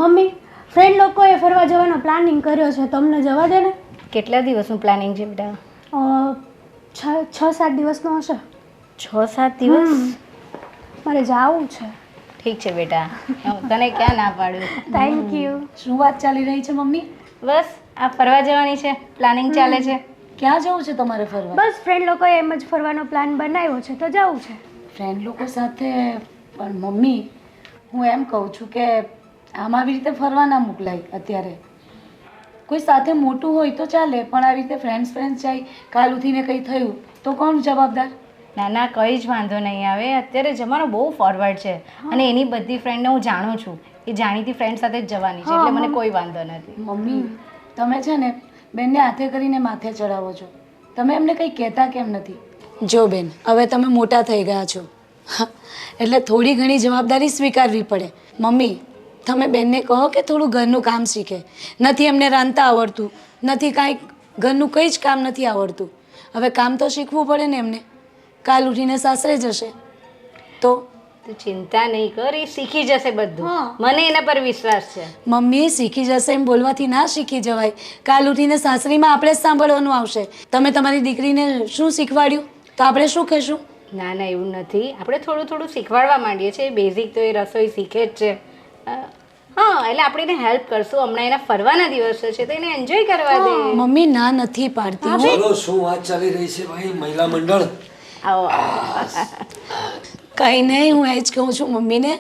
Mummy friend લોકોએ ફરવા જવાનો પ્લાનિંગ કર્યો છે, તમને જવા દે ને. કેટલા દિવસનું પ્લાનિંગ છે બેટા? 6-7 દિવસનો હશે. 6-7 દિવસ? મારે જવું છે. ઠીક છે બેટા, હું તને ક્યાં ના પાડું. Thank you. શું વાત ચાલી રહી છે મમ્મી? બસ આ ફરવા જવાની છે, પ્લાનિંગ ચાલે છે. ક્યાં જવું છે તમારે ફરવા? બસ ફ્રેન્ડ લોકોએ એમ જ ફરવાનો પ્લાન બનાવ્યો છે તો જવું છે. ફ્રેન્ડ લોકો સાથે? પણ મમ્મી હું એમ કહું છું કે આમ આવી રીતે ફરવા ના મોકલાય અત્યારે. કોઈ સાથે મોટું હોય તો ચાલે, પણ આવી રીતે ફ્રેન્ડ્સ જાય, કાલ ઉઠીને કંઈ થયું તો કોણ જવાબદાર? ના ના, કંઈ જ વાંધો નહીં આવે. અત્યારે જમાનો બહુ ફોરવર્ડ છે અને એની બધી ફ્રેન્ડને હું જાણું છું. એ જાણીતી ફ્રેન્ડ સાથે જ જવાની છે, એટલે મને કોઈ વાંધો નથી. મમ્મી તમે છે ને બેનને હાથે કરીને માથે ચડાવો છો. તમે એમને કંઈ કહેતા કેમ નથી? જો બેન, હવે તમે મોટા થઈ ગયા છો એટલે થોડી ઘણી જવાબદારી સ્વીકારવી પડે. મમ્મી તમે બેનને કહો કે થોડું ઘરનું કામ શીખે. નથી એમને રાંધતા આવડતું, નથી કાંઈ ઘરનું કંઈ જ કામ નથી આવડતું. હવે કામ તો શીખવું પડે ને એમને. કાલ ઉઠીને સાસરે જશે તો તું ચિંતા નહીં કર, એ શીખી જશે બધું. મને એના પર વિશ્વાસ છે. મમ્મી શીખી જશે એમ બોલવાથી ના શીખી જવાય. કાલ ઉઠીને સાસરીમાં આપણે જ સાંભળવાનું આવશે. તમે તમારી દીકરીને શું શીખવાડ્યું તો આપણે શું કહેશું? ના ના, એવું નથી. આપણે થોડું થોડું શીખવાડવા માંડીએ છીએ. બેઝિક તો એ રસોઈ શીખે જ છે. હા, એટલે આપણે એને હેલ્પ કરશું. હમણાં એના ફરવાના દિવસો છે તો એને એન્જોય કરવા દે. મમ્મી ના નથી પાડતી. બોલો શું વાત ચાલી રહી છે ભાઈ મહિલા મંડળ? આવો કંઈ નહીં, હું એ જ કહું છું મમ્મીને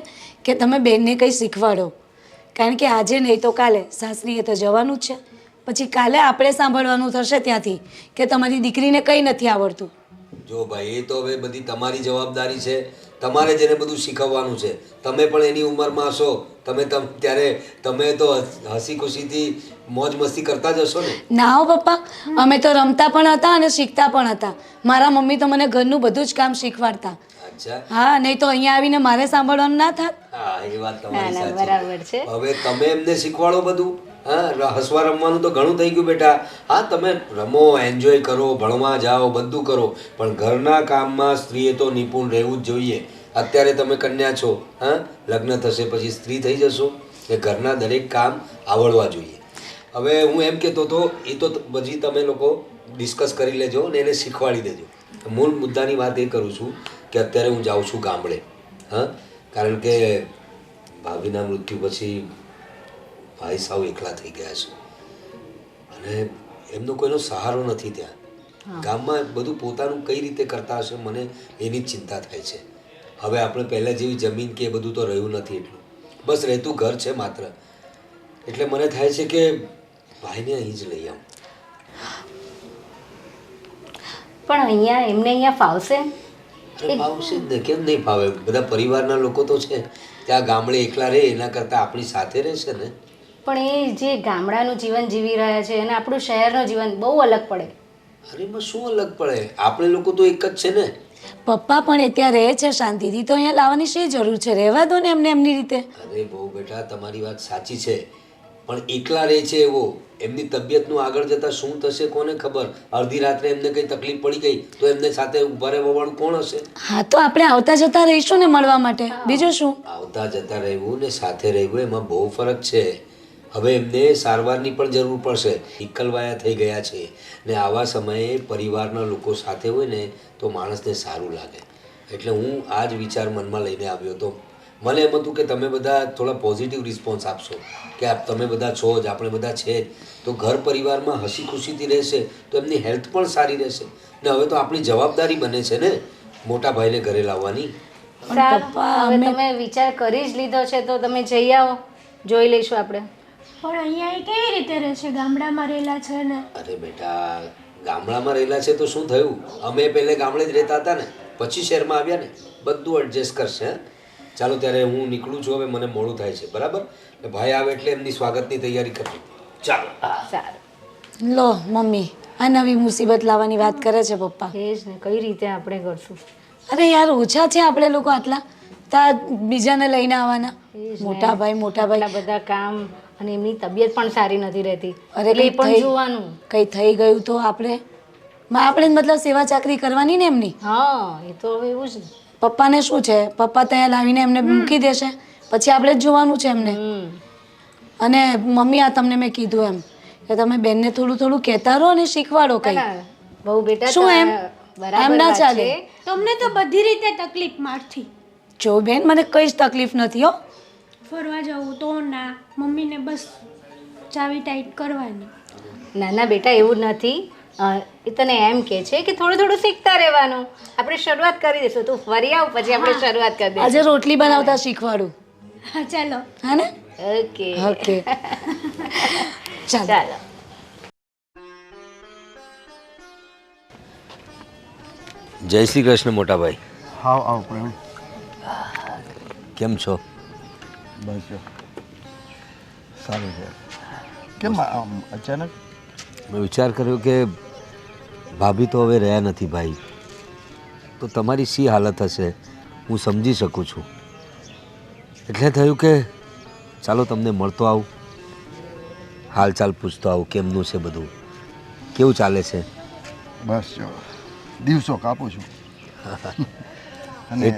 કે તમે બેનને કંઈ શીખવાડો. કારણ કે આજે નહીં તો કાલે સાસરીએ તો જવાનું જ છે. પછી કાલે આપણે સાંભળવાનું થશે ત્યાંથી કે તમારી દીકરીને કંઈ નથી આવડતું. જો ભાઈ એ તો હવે બધી તમારી જવાબદારી છે. તમારે જ એને બધું શીખવવાનું છે. તમે પણ એની ઉંમરમાં હશો. ત્યારે તમે તો હસી ખુશીથી મોજ મસ્તી કરતા જ હશો ને? ના હો પપ્પા, અમે તો રમતા પણ હતા અને શીખતા પણ હતા. મારા મમ્મી તો મને ઘરનું બધું જ કામ શીખવાડતા. અચ્છા. હા, નહીં તો અહીંયા આવીને મારે સાંભળવાનું ના થાત. હા, એ વાત ના તમારી ના, સાચી. બરાબર છે. હવે તમે એમને શીખવાડો બધું. હા, હસવા રમવાનું તો ઘણું થઈ ગયું બેટા. હા, તમે રમો, એન્જોય કરો, ભણવા જાઓ, બધું કરો, પણ ઘરના કામમાં સ્ત્રીએ તો નિપુણ રહેવું જ જોઈએ. અત્યારે તમે કન્યા છો, હા, લગ્ન થશે પછી સ્ત્રી થઈ જશો કે ઘરના દરેક કામ આવડવા જોઈએ. હવે હું એમ કહેતો હતો, એ તો પછી તમે લોકો ડિસ્કસ કરી લેજો ને એને શીખવાડી દેજો. મૂળ મુદ્દાની વાત એ કરું છું કે અત્યારે હું જાઉં છું ગામડે. હા, કારણ કે ભાભીના મૃત્યુ પછી ભાઈ સાવ એકલા થઈ ગયા છે અને એમનો કોઈનો સહારો નથી ત્યાં. ગામમાં બધું પોતાનું કઈ રીતે કરતા હશે મને એની જ ચિંતા થાય છે. હવે આપણે પહેલાં જેવી જમીન કે એ બધું તો રહ્યું નથી એટલું. બસ રહેતું ઘર છે માત્ર. એટલે મને થાય છે કે ભાઈને અહીં જ લઈ આવું. પણ એમને અહીંયા ફાવશે? અરે ફાવશે જ ને, કેમ નહીં ફાવે? બધા પરિવારના લોકો તો છે ત્યાં ગામડે એકલા રહે એના કરતાં આપણી સાથે રહેશે ને. પણ એ જે ગામડાનું જીવન જીવી રહ્યા છે અને આપણું શહેરનું જીવન બહુ અલગ પડે. અરે એમાં શું અલગ પડે? આપણે લોકો તો એક જ છે ને. પપ્પા પણ અત્યારે રહે છે શાંતિથી, તો અહીંયા લાવવાની શી જરૂર છે? રહેવા દો ને એમને એમની રીતે. અરે બહુ બેટા, તમારી વાત સાચી છે, પણ એકલા રહે છે એવો. એમની તબિયતનું આગળ જતાં શું થશે કોને ખબર? અડધી રાત્રે એમને કંઈ તકલીફ પડી ગઈ તો એમને સાથે ઊભા રહેવાવાળું કોણ હશે? હા, તો આપણે આવતા જતા રહીશું ને મળવા માટે, બીજું શું? આવતા જતા રહેવું ને સાથે રહેવું એમાં બહુ ફરક છે. હવે એમને સારવારની પણ જરૂર પડશે. એકલવાયા થઈ ગયા છે ને આવા સમયે પરિવારના લોકો સાથે હોય ને તો માણસને સારું લાગે. એટલે હું આ જ વિચાર મનમાં લઈને આવ્યો હતો. મને એમ હતું કે તમે બધા થોડા પોઝિટિવ રિસ્પોન્સ આપશો કે તમે બધા છો જ, આપણે બધા છે જ, તો ઘર પરિવારમાં હસી ખુશીથી રહેશે તો એમની હેલ્થ પણ સારી રહેશે. ને હવે તો આપણી જવાબદારી બને છે ને મોટા ભાઈને ઘરે લાવવાની. સારું, હવે તમે વિચાર કરી જ લીધો છે તો તમે જઈ આવો, જોઈ લઈશું આપણે. પણ અહીંયા એ કેવી રીતે રહેશે? ગામડામાં રહેલા છે ને. અરે બેટા, ગામડામાં રહેલા છે તો શું થયું? અમે પહેલે ગામડે જ રહેતા હતા ને, પછી શહેરમાં આવ્યા ને. બધું એડજસ્ટ કરશે. ચાલો ત્યારે હું નીકળું છું, હવે મને મોડું થાય છે. બરાબર? ભાઈ આવે એટલે એમની સ્વાગતની તૈયારી કરવી. ચાલો. સારું. લો મમ્મી, આ નવી મુસીબત લાવવાની વાત કરે છે પપ્પા. એ જ ને, કઈ રીતે આપણે કરશું? અરે યાર, ઓછા છે આપણે લોકો આટલા, તા બીજાને લઈને આવવાના. મોટા ભાઈ આટલા બધા કામ અને એમની તબિયત પણ સારી નથી રહેતી. અરે એટલે એ પણ જોવાનું. કંઈ થઈ ગયું તો આપણે મતલબ સેવા ચાકરી કરવાની ને એમની. હા, એ તો હવે એવું જ ને. પપ્પાને શું છે? પપ્પા ત્યાં લાવીને એમને મૂકી દેશે, પછી આપણે જ જોવાનું છે એમને. અને મમ્મી આ તમને મેં કીધું એમ કે તમે બેનને થોડું થોડું કહેતા રહો અને શીખવાડો કંઈ. ના, બહુ બેટા શું એમ? બરાબર એમ ના વાત ચાલે. છે. તમને તો બધી રીતે તકલીફ મારથી. જો બેન મને કઈ જ તકલીફ નથી હો. ફરવા જવું તો ના, મમ્મીને બસ ચાવી ટાઈટ કરવાની. ના ના બેટા એવું નથી. એ તને એમ કે છે કે થોડું થોડું શીખતા રહેવાનું. આપણે શરૂઆત કરી દઈશું, તું ફરી આવ પછી આપણે શરૂઆત કરી દઈશું. આજે રોટલી બનાવતા શીખવાડું. હા ચાલો. હા ને? ઓકે ઓકે ચાલો. ચાલો. જય શ્રી કૃષ્ણ મોટા ભાઈ. હાવ આવ પ્રવીણ. કેમ છો? બસ જો સારું છે. કેમ આમ અચાનક? મેં વિચાર કર્યો કે ભાભી તો હવે રહ્યા નથી ભાઈ, તો તમારી શી હાલત હશે હું સમજી શકું છું. એટલે થયું કે ચાલો તમને મળતો આવું, હાલચાલ પૂછતો આવું, કેમનું છે બધું, કેવું ચાલે છે. બસ જો દિવસો કાપું છું. અને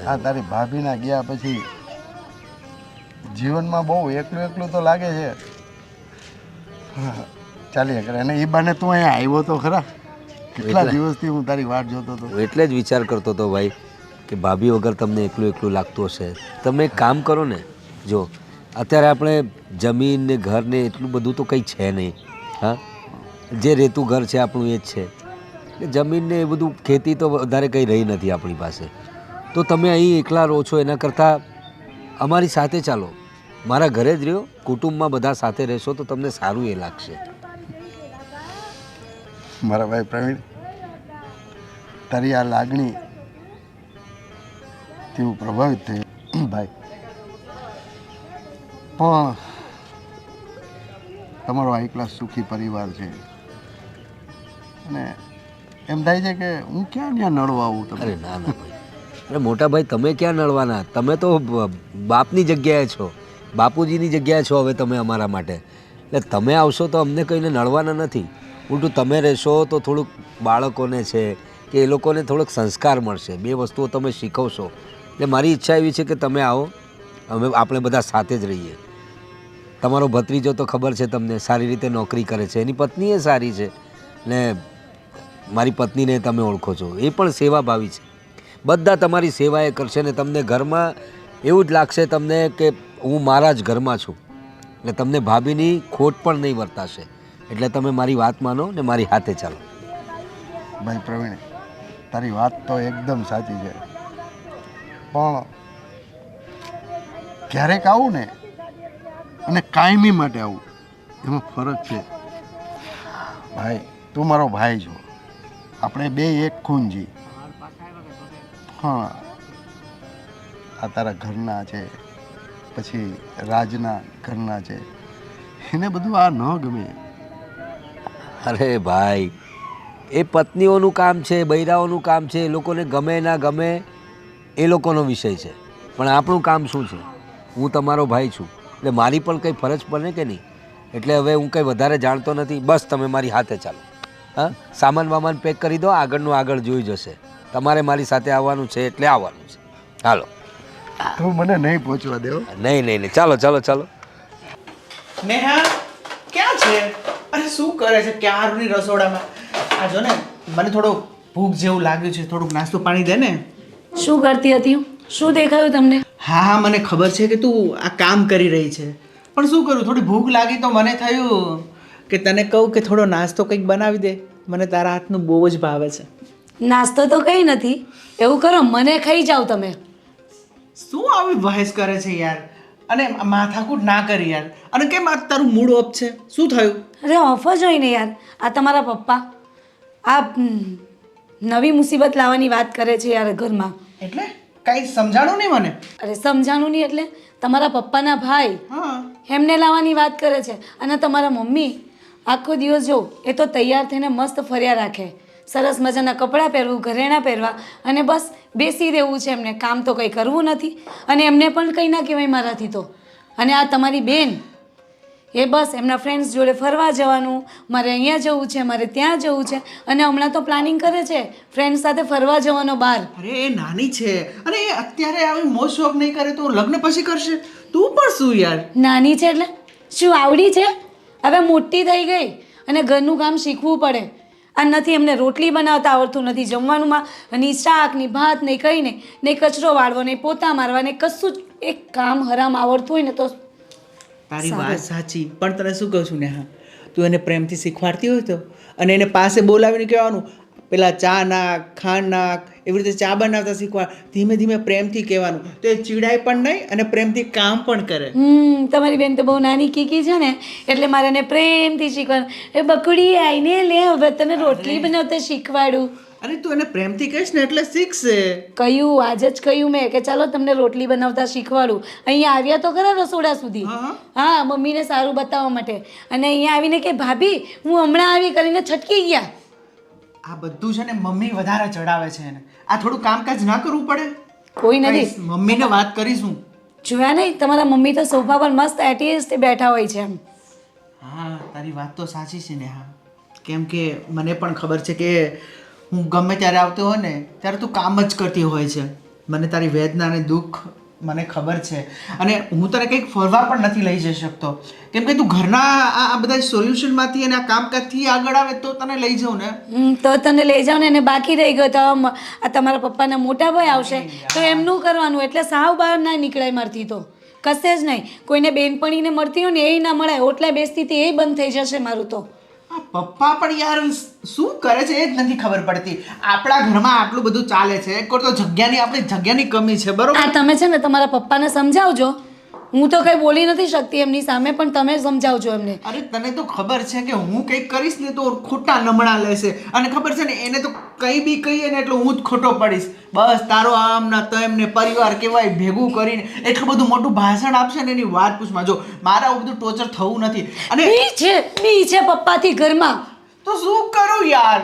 આ તારી ભાભીના ગયા પછી જીવનમાં બહુ એકલું એકલું તો લાગે છે. ચાલ્યા કરે. અને એ બાને તું અહીંયા આવ્યો તો ખરા. કેટલા દિવસથી હું તારી વાટ જોતો હતો. હું એટલે જ વિચાર કરતો હતો ભાઈ કે ભાભી વગર તમને એકલું એકલું લાગતું હશે. તમે એક કામ કરો ને, જો અત્યારે આપણે જમીન ને ઘર ને એટલું બધું તો કંઈ છે નહીં. હા, જે રેતું ઘર છે આપણું એ જ છે. એટલે જમીન ને એ બધું ખેતી તો વધારે કંઈ રહી નથી આપણી પાસે. તો તમે અહીં એકલા રહો છો એના કરતાં અમારી સાથે ચાલો, મારા ઘરે જ રહ્યો, કુટુંબમાં બધા સાથે રહેશો તો તમને સારું એ લાગશે. મારા ભાઈ પ્રવીણ, તારી આ લાગણી થી હું પ્રભાવિત થયો ભાઈ. પણ તમારો આ એકલા સુખી પરિવાર છે અને એમ થાય છે કે હું ક્યાં ત્યાં નડવા આવું અરે તમે. ના ના ભાઈ, અરે મોટા ભાઈ તમે ક્યાં નડવાના, તમે તો બાપની જગ્યાએ છો, બાપુજીની જગ્યાએ છો હવે તમે અમારા માટે. એટલે તમે આવશો તો અમને કહીને નડવાના નથી, ઉલટું તમે રહેશો તો થોડુંક બાળકોને છે કે એ લોકોને થોડોક સંસ્કાર મળશે, બે વસ્તુઓ તમે શીખવશો. એટલે મારી ઈચ્છા એવી છે કે તમે આવો, આપણે બધા સાથે જ રહીએ. તમારો ભત્રીજો તો ખબર છે તમને, સારી રીતે નોકરી કરે છે, એની પત્ની એ સારી છે ને મારી પત્નીને તમે ઓળખો છો, એ પણ સેવાભાવી છે. બધા તમારી સેવા એ કરશે ને તમને ઘરમાં એવું જ લાગશે તમને કે હું મારા જ ઘરમાં છું. એટલે તમને ભાભીની ખોટ પણ નહીં વર્તાશે. એટલે તમે મારી વાત માનો ને મારી હાથે ચાલો. ભાઈ પ્રવીણ, તારી વાત તો એકદમ સાચી છે, પણ ક્યારેક આવું ને અને કાયમી માટે આવું એમાં ફરક છે. ભાઈ તું મારો ભાઈ છો, આપણે બે એક ખૂન જી. હા, આ તારા ઘરના છે, પછી રાજના ઘરના છે, એને બધું આ ન ગમે. અરે ભાઈ, એ પત્નીઓનું કામ છે, બૈરાઓનું કામ છે, એ લોકોને ગમે ના ગમે એ લોકોનો વિષય છે. પણ આપણું કામ શું છે? હું તમારો ભાઈ છું એટલે મારી પણ કંઈ ફરજ પડે કે નહીં. એટલે હવે હું કંઈ વધારે જાણતો નથી, બસ તમે મારી હાથે ચાલો. હા, સામાન વામાન પેક કરી દો, આગળનું આગળ જોઈ જશે. તમારે મારી સાથે આવવાનું છે એટલે આવવાનું છે. હાલો. તું મને નહીં પહોંચવા દેવો. નહીં નહીં નહીં, ચાલો ચાલો ચાલો. નેહા ક્યાં છે? અરે શું કરે છે ક્યારની રસોડામાં? આ જો ને મને થોડો ભૂખ જેવું લાગ્યું છે, થોડુંક નાસ્તો પાણી દે ને. શું કરતી હતી હું? શું દેખાયું તમને? હા હા મને ખબર છે કે તું આ કામ કરી રહી છે, પણ શું કરું, થોડી ભૂખ લાગી તો મને થયું કે તને કહું કે થોડો નાસ્તો કંઈક બનાવી દે. મને તારા હાથનું બહુ જ ભાવે છે. નાસ્તો તો કંઈ નથી, એવું કરો મને ખાઈ જાઓ તમે. શું આવી બહેસ કરે છે યાર? અને માથાકૂટ ના કરી યાર. અને કેમ આ તારું મૂડ ઓફ છે? શું થયું? અરે ઓફ જ હોય ને યાર, આ તમારા પપ્પા આ નવી મુસીબત લાવવાની વાત કરે છે યાર ઘરમાં. એટલે કાંઈ સમજાણું નહીં મને. અરે સમજાણું નહીં એટલે તમારા પપ્પાના ભાઈ હા એમને લાવવાની વાત કરે છે. અને તમારા મમ્મી આખો દિવસ જો એ તો તૈયાર થઈને મસ્ત ફર્યા રાખે, સરસ મજાના કપડાં પહેરવું, ઘરેણાં પહેરવા અને બસ બેસી રહેવું છે એમને, કામ તો કંઈ કરવું નથી. અને એમને પણ કંઈ ના કહેવાય મારાથી તો. અને આ તમારી બેન એ બસ એમના ફ્રેન્ડ્સ જોડે ફરવા જવાનું, મારે અહીંયા જવું છે, મારે ત્યાં જવું છે. અને હમણાં તો પ્લાનિંગ કરે છે ફ્રેન્ડ સાથે ફરવા જવાનો બહાર. અરે એ નાની છે અને એ અત્યારે આવી મોજ શોખ નહીં કરે તો લગ્ન પછી કરશે. તું પણ શું યાર? નાની છે એટલે શું આવડી છે? હવે મોટી થઈ ગઈ અને ઘરનું કામ શીખવું પડે. આ નથી એમને રોટલી બનાવતા આવડતું, નથી જમવાનુંમાં ની શાક ની ભાત નહીં કંઈ નહીં, નહીં કચરો વાળવો નહીં, પોતા મારવા નહીં, કશું જ એક કામ હરામ આવડતું હોય ને તો તારી વાત સાચી, પણ તને શું કહું છું નેહા, તું એને પ્રેમથી શીખવાડતી હોય તો, અને એને પાસે બોલાવીને કહેવાનું પેલા ચા નાખ, ખાંડ નાખ, એવી રીતે ચા બનાવતા શીખવાડ. ધીમે ધીમે પ્રેમથી કહેવાનું, તો એ ચીડાય પણ નહીં અને પ્રેમથી કામ પણ કરે. તમારી બેન તો બહુ નાની કીકી છે ને, એટલે મારે એને પ્રેમથી શીખવાનું. એ બકડી આવીને લે હવે તને રોટલી બનાવતા શીખવાડું. અરે તું એને પ્રેમથી કહીશ ને એટલે શીખશે. કહ્યું આજે જ કહ્યું મેં કે ચાલો તમને રોટલી બનાવતા શીખવાડું. અહીંયા આવ્યા તો ખરા રસોડા સુધી, હા મમ્મીને સારું બતાવવા માટે, અને અહીંયા આવીને કે ભાભી હું હમણાં આવી કરીને છટકી ગયા. આ બધું છે ને મમ્મી વધારે ચડાવે છે એને. આ થોડું કામકાજ ના કરવું પડે? કોઈ નથી. મમ્મીને વાત કરીશું. જોયા નહીં તમારા મમ્મી તો સોફા પર મસ્ત એટીએસ બેઠા હોય છે એમ. હા તારી વાત તો સાચી છે ને. હા, કેમ કે મને પણ ખબર છે કે હું ગમે ત્યારે આવતો હોય ને ત્યારે તું કામ જ કરતી હોય છે. મને તારી વેદના અને દુઃખ મને ખબર છે, અને હું તને કંઈક ફરવા પણ નથી લઈ જઈ શકતો, કેમ કે તું ઘરના આ બધા સોલ્યુશનમાંથી અને આ કામકાજથી આગળ આવે તો તને લઈ જાઉં ને. તો તને લઈ જાઉં ને. એને બાકી રહી ગયો તો આ તમારા પપ્પાના મોટા ભાઈ આવશે તો એમનું કરવાનું, એટલે સાવ બહાર ના નીકળાય મારથી તો કશે જ નહીં. કોઈને બેનપણીને મળતી હોય ને એ ના મળાય, ઓટલા બેસતી હતી એ બંધ થઈ જશે મારું તો. આ પપ્પા પણ યાર શું કરે છે એ જ નથી ખબર પડતી. આપણા ઘરમાં આટલું બધું ચાલે છે, એક તો આપણી જગ્યાની કમી છે, બરોબર? આ તમે છે ને તમારા પપ્પાને સમજાવજો. હું તો કંઈ બોલી નથી શકતી એમની સામે, પણ તમે સમજાવજો એમને. અરે તને તો ખબર છે કે હું કંઈક કરીશ ને તો ખોટા નમણા લેશે, અને ખબર છે ને એને તો કંઈ બી કહીએ ને એટલે હું જ ખોટો પડીશ. બસ તારો આમ ના તેમ ને પરિવાર કહેવાય ભેગું કરીને એટલું બધું મોટું ભાષણ આપશે ને એની વાત પૂછમાં. જો મારે આવું બધું ટોર્ચર થવું નથી. અને બી છે પપ્પાથી ઘરમાં, તો શું કરું યાર?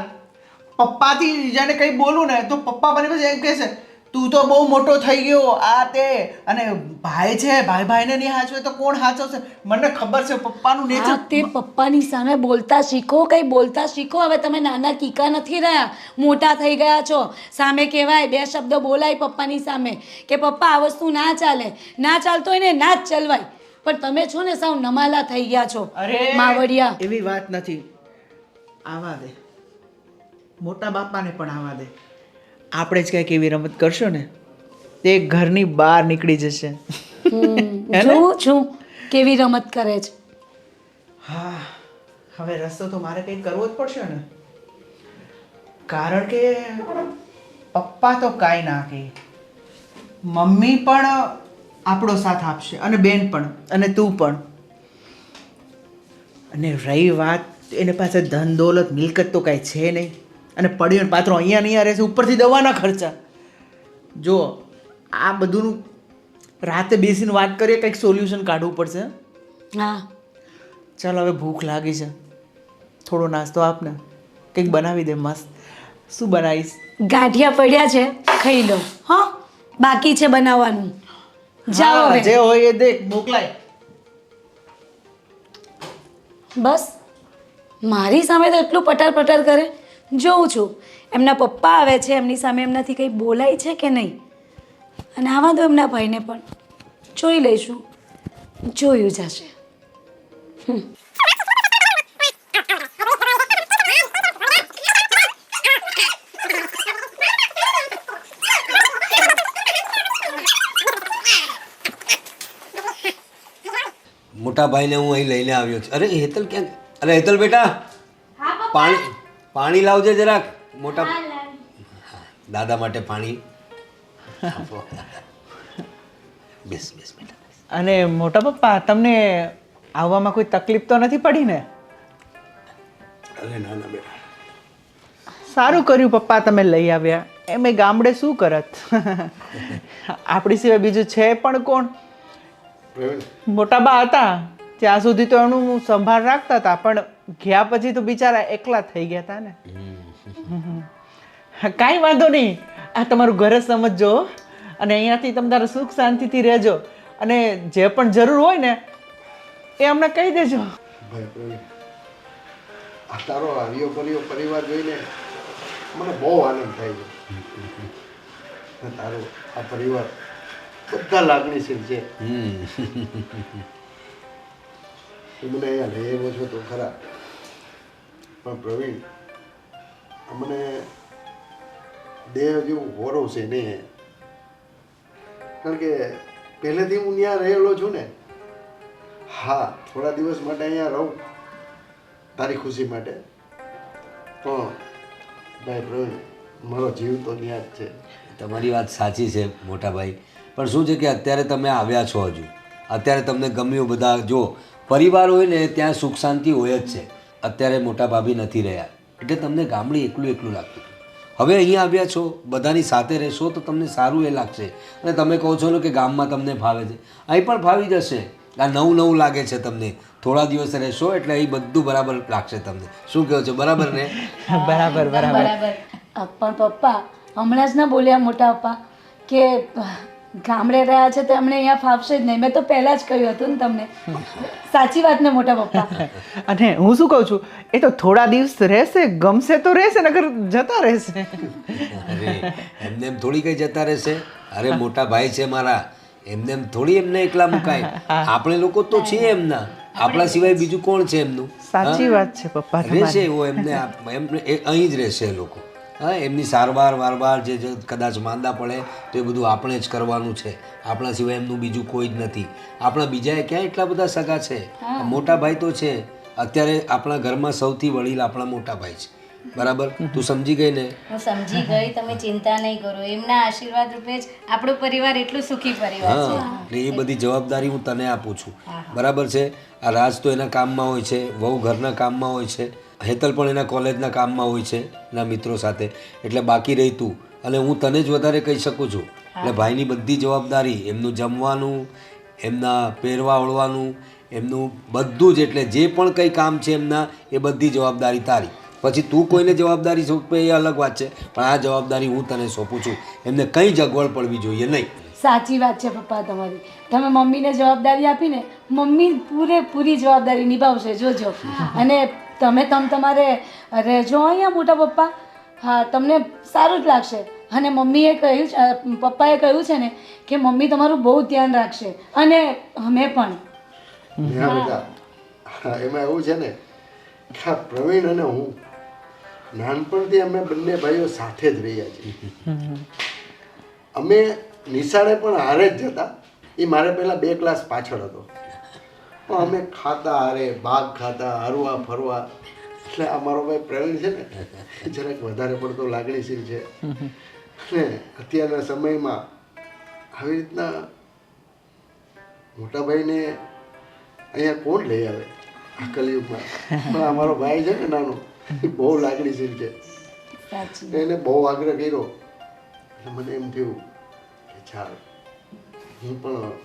પપ્પાથી જેને કંઈ બોલું ને તો પપ્પા મને પછી એમ કહે છે તું તો બહુ મોટો થઈ ગયો આ તે, અને ભાઈ છે ભાઈને નહીં હાચવે તો કોણ હાચવશે? મને ખબર છે પપ્પાનું નેચર. તે પપ્પાની સામે બોલતા શીખો, કંઈ બોલતા શીખો. હવે તમે નાના કીકા નથી રહ્યા, મોટા થઈ ગયા છો. સામે કહેવાય, બે શબ્દ બોલાય પપ્પાની સામે કે પપ્પા આ વસ્તુ ના ચાલે. ના ચાલતો હોય ને ના જ ચલવાય, પણ તમે છો ને સાવ નમાલા થઈ ગયા છો. અરે માવડિયા એવી વાત નથી. આવા દે, મોટા બાપાને પણ આવા દે. આપણે જ કંઈક એવી રમત કરશો ને તે ઘરની બહાર નીકળી જશે. જોઉં છું કેવી રમત કરે છે. હા, હવે રસ્તો તો મારે કંઈક કરવો જ પડશે ને, કારણ કે પપ્પા તો કાંઈ ના કહે, મમ્મી પણ આપણો સાથ આપશે, અને બેન પણ, અને તું પણ. અને રહી વાત, એને પાસે ધન દોલત મિલકત તો કાંઈ છે નહીં, અને પડ્યો પાત્રો અહીંયા નહીં રહેશે, ઉપરથી દવાના ખર્ચા. જો આ બધું રાતે બેસીને વાત કરીએ, કંઈક સોલ્યુશન કાઢવું પડશે. હા ચાલ હવે ભૂખ લાગી છે, થોડો નાસ્તો આપ ને, કંઈક બનાવી દે મસ્ત. શું બનાવીશ? ગાંઠિયા પડ્યા છે, ખાઈ લો. હા બાકી છે બનાવવાનું. જાઓ હવે. જે હોય એ દેખ મોકલાય. બસ મારી સામે તો એટલું પટાર પટાર કરે. જોઉં છું એમના પપ્પા આવે છે, એમની સામે એમનાથી કંઈ બોલાય છે કે નહીં, અને આવા દો એમના ભાઈને પણ. જોઈ લઈશું, જોયું જશે. મોટા ભાઈને હું અહીં લઈને આવ્યો છું. અરે હેતલ ક્યાં? અરે હેતલ બેટા, પાણી લાવજે જરાક. મોટા દાદા માટે પાણી. બેસ બેસ બેટા. અને મોટા પપ્પા તમને આવવામાં કોઈ તકલીફ તો નથી પડી ને? અરે ના ના બેટા, સારું કર્યું પપ્પા તમે લઈ આવ્યા. એમ ગામડે શું કરત? આપણી સિવાય બીજું છે પણ કોણ? મોટા બા હતા ત્યાં સુધી તો એનું સંભાળ રાખતા હતા, પણ ગયા પછી તો બિચારા એકલા થઈ ગયા હતા ને. કાંઈ વાંધો નહીં, આ તમારું ઘર જ સમજજો, અને અહીંયાથી તમે તારા સુખ શાંતિથી રહેજો, અને જે પણ જરૂર હોય ને એ અમને કહી દેજો. આ તારો હરિયો ભર્યો પરિવાર જોઈને મને બહુ આનંદ થાય છે. તારો આ પરિવાર બધા લાગણીશીલ છે. હમ. તું મને અહીંયા લઈ આવ્યો છો તો ખરા, પણ પ્રવીણ અમને દેહ જેવું હોરું છે નહીં. કારણ કે પહેલેથી હું ત્યાં રહેલો છું ને. હા, થોડા દિવસ માટે અહીંયા રહું તારી ખુશી માટે, પણ ભાઈ પ્રવીણ મારો જીવ તો ત્યાં જ છે. તમારી વાત સાચી છે મોટા ભાઈ, પણ શું છે કે અત્યારે તમે આવ્યા છો, હજુ અત્યારે તમને ગમ્યું. બધા જો પરિવાર હોય ને ત્યાં સુખ શાંતિ હોય જ છે. અત્યારે મોટા ભાભી નથી રહ્યા એટલે તમને ગામડે એકલું એકલું લાગતું. હવે અહીંયા આવ્યા છો, બધાની સાથે રહેશો તો તમને સારું એ લાગશે. અને તમે કહો છો ને કે ગામમાં તમને ફાવે છે, અહીં પણ ફાવી જશે. આ નવું નવું લાગે છે તમને. થોડા દિવસ રહેશો એટલે અહીં બધું બરાબર લાગશે તમને. શું કહો છો, બરાબર ને? બરાબર બરાબર બરાબર. પણ પપ્પા હમણાં જ ના બોલ્યા મોટા પપ્પા કે ગામડે રહ્યા છે તો એમણે અહીંયા ફાવશે જ નહીં. મેં તો પહેલાં જ કહ્યું હતું ને તમને. સાચી વાત ને મોટા પપ્પા? અને હું શું કહું છું, એ તો થોડા દિવસ રહેશે, ગમશે તો રહેશે, નકર જતા રહેશે. અરે એમને એમ થોડી કઈ જતા રહેશે. અરે મોટા ભાઈ છે મારા, એમને એમ થોડી એમને એકલા મુકાય. આપણે લોકો તો છીએ એમના, આપણા સિવાય બીજું કોણ છે એમનું? સાચી વાત છે પપ્પા રહેશે એવો એમને અહીં જ રહેશે એ લોકો. હા, એમની સારવાર વારવાર જે કદાચ માંદા પડે તો એ બધું આપણે જ કરવાનું છે. આપણા સિવાય એમનું બીજું કોઈ જ નથી. આપણા બીજા ક્યાં એટલા બધા સગા છે? મોટા ભાઈ તો છે. અત્યારે આપણા ઘરમાં સૌથી વડીલ આપણા મોટા ભાઈ છે. બરાબર? તું સમજી ગઈ ને? હું સમજી ગઈ, તમે ચિંતા નહીં કરો. એમના આશીર્વાદ રૂપે જ આપણો પરિવાર એટલું સુખી પરિવાર છે. હા, એટલે એ બધી જવાબદારી હું તને આપું છું. બરાબર છે? આ રાજ તો એના કામમાં હોય છે, વહુ ઘરના કામમાં હોય છે, હેતલ પણ એના કોલેજના કામમાં હોય છે એના મિત્રો સાથે. એટલે બાકી રહી તું, અને હું તને જ વધારે કહી શકું છું. એટલે ભાઈની બધી જવાબદારી, એમનું જમવાનું, એમના પહેરવા ઓળવાનું, એમનું બધું જ, એટલે જે પણ કંઈ કામ છે એમના, એ બધી જવાબદારી તારી. પછી તું કોઈને જવાબદારી સોંપે એ અલગ વાત છે, પણ આ જવાબદારી હું તને સોંપું છું. એમને કંઈ જ અગવડ પડવી જોઈએ નહીં. સાચી વાત છે પપ્પા તમારી. તમે મમ્મીને જવાબદારી આપીને, મમ્મી પૂરેપૂરી જવાબદારી નિભાવશે, જોજો. અને તમારે રહેજો અહીંયા મોટા પપ્પા. હા, તમને સારું જ લાગશે. અને મમ્મીએ કહ્યું છે, પપ્પાએ કહ્યું છે ને કે મમ્મી તમારું બહુ ધ્યાન રાખશે, અને અમે પણ. હા બેટા, એમાં એવું છે ને કે આ પ્રવીણ અને હું નાનપણથી અમે બંને ભાઈઓ સાથે જ રહ્યા છીએ. અમે નિશાળે પણ હારે જ જતા. એ મારે પહેલાં 2 ક્લાસ પાછળ હતો, પણ અમે ખાતા હારે, ભાગ ખાતા, હરવા ફરવા. એટલે આ મારો ભાઈ પ્રવીણ છે ને એ જરાક વધારે પડતો લાગણીશીલ છે. અને અત્યારના સમયમાં આવી રીતના મોટા ભાઈને અહીંયા કોણ લઈ આવે આ કલયુગમાં? પણ આ મારો ભાઈ છે ને નાનો, એ બહુ લાગણીશીલ છે. એને બહુ આગ્રહ કર્યો એટલે મને એમ થયું કે ચાલ હું પણ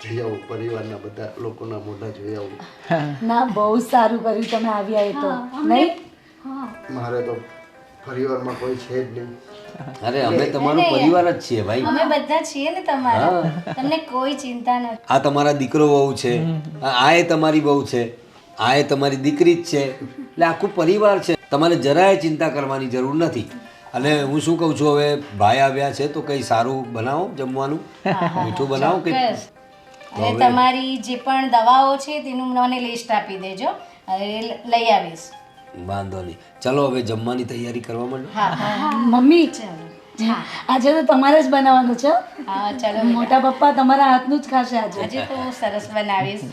જઈ આવું, પરિવારના બધા લોકોના મોઢા જોઈ આવું. ના, બહુ સારું કર્યું તમે આવ્યા. એ તો નહીં, મારે તો પરિવારમાં કોઈ છે જ નહીં. અરે અમે તમારો પરિવાર જ છીએ ભાઈ. અમે બધા છીએ ને તમારા. તમને કોઈ ચિંતા નથી. આ તમારા દીકરો વહુ છે, આ એ તમારી વહુ છે, આ એ તમારી દીકરી જ છે. એટલે આખું પરિવાર છે. તમારે જરાય ચિંતા કરવાની જરૂર નથી. અને હું શું કહું છું, હવે ભાઈ આવ્યા છે તો કંઈ સારું બનાવો, જમવાનું મીઠું બનાવો કે. અને તમારી જે પણ દવાઓ છે તેનું મને લિસ્ટ આપી દેજો, લઈ આવીશ. વાંધો નહીં. ચલો હવે જમવાની તૈયારી કરવા માંડો. મમ્મી આજે તો તમારે જ બનાવવાનું છે. હા, ચાલો. મોટા પપ્પા તમારા હાથનું જ ખાશે આજે. આજે તો સરસ બનાવીશ.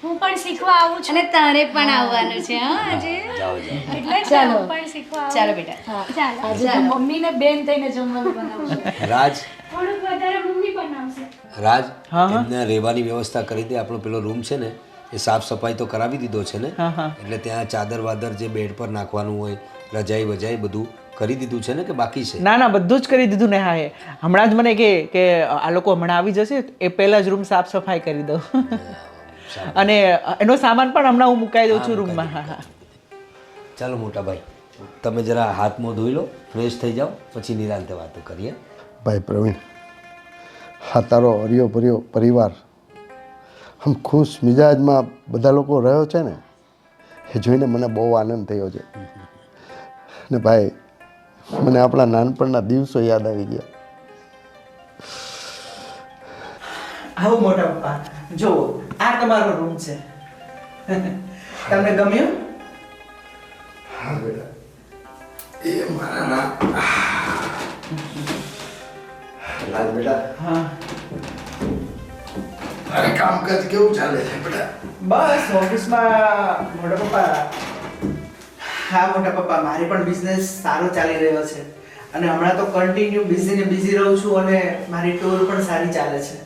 હું પણ શીખવા આવું છું. અને તારે પણ આવવાનું છે. હા, આજે જાઓ જાઓ. એટલે જ ચાલો. હું પણ શીખવા આવું. ચાલો બેટા. ચાલો. આજે તો મમ્મી ને બેન થઈને જમવાનું બનાવશે. રાજ, થોડુંક વધારે મમ્મી બનાવશે. રાજ, એમને રહેવાની વ્યવસ્થા કરી દે. આપણો પેલો રૂમ છે ને એ સાફ સફાઈ તો કરાવી દીધો છે ને, એટલે ત્યાં ચાદર વાદર જે બેડ પર નાખવાનું હોય, રજાઈ વજાઈ બધું કરી દીધું છે ને કે બાકી છે? ના ના, બધું જ કરી દીધું ને. હા, એ હમણાં જ મને કે આ લોકો હમણાં આવી જશે એ પહેલાં જ રૂમ સાફ સફાઈ કરી દઉં. અને એનો સામાન પણ હમણાં હું મુકાઈ દઉં છું રૂમમાં. હા હા, ચાલો મોટા ભાઈ, તમે જરા હાથ મોં ધોઈ લો, ફ્રેશ થઈ જાઓ, પછી નિરાંતે વાતો કરીએ. ભાઈ પ્રવીણ, હા તારો હરિયો ભર્યો પરિવાર આમ ખુશ મિજાજમાં બધા લોકો રહ્યો છે ને, એ જોઈને મને બહુ આનંદ થયો છે. ને ભાઈ મને આપણા નાનપણના દિવસો યાદ આવી ગયા. આવું મોટા પપ્પા જુઓ આ તમારો રૂમ છે તમને ગમ્યું? હા બેટા એ મારા ના લાલ બેટા હા અરે કામકાજ કેવું ચાલે છે બેટા? બસ ઓફિસમાં મોટા પપ્પા હા મોટા પપ્પા મારી પણ બિઝનેસ સારો ચાલી રહ્યો છે અને હમણાં તો કન્ટિન્યુ બિઝી ને બિઝી રહું છું અને મારી ટૂર પણ સારી ચાલે છે.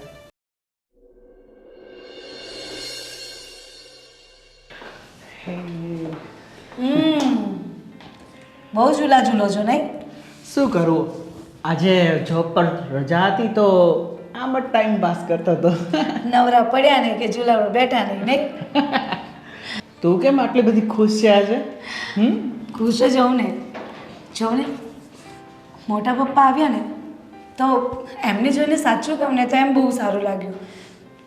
બહુ ઝૂલા ઝૂલો છો નહીં? શું કરું આજે જોબ પર રજા હતી તો આમ જ ટાઈમ પાસ કરતો હતો. નવરા પડ્યા નહીં કે ઝૂલા પર બેઠા નહીં નહીં? તું કેમ આટલી બધી ખુશ છે આજે? ખુશ જ હોઉં ને. જોઉં ને મોટા પપ્પા આવ્યા ને તો એમને જોઈને સાચું કહું ને તો એમ બહુ સારું લાગ્યું.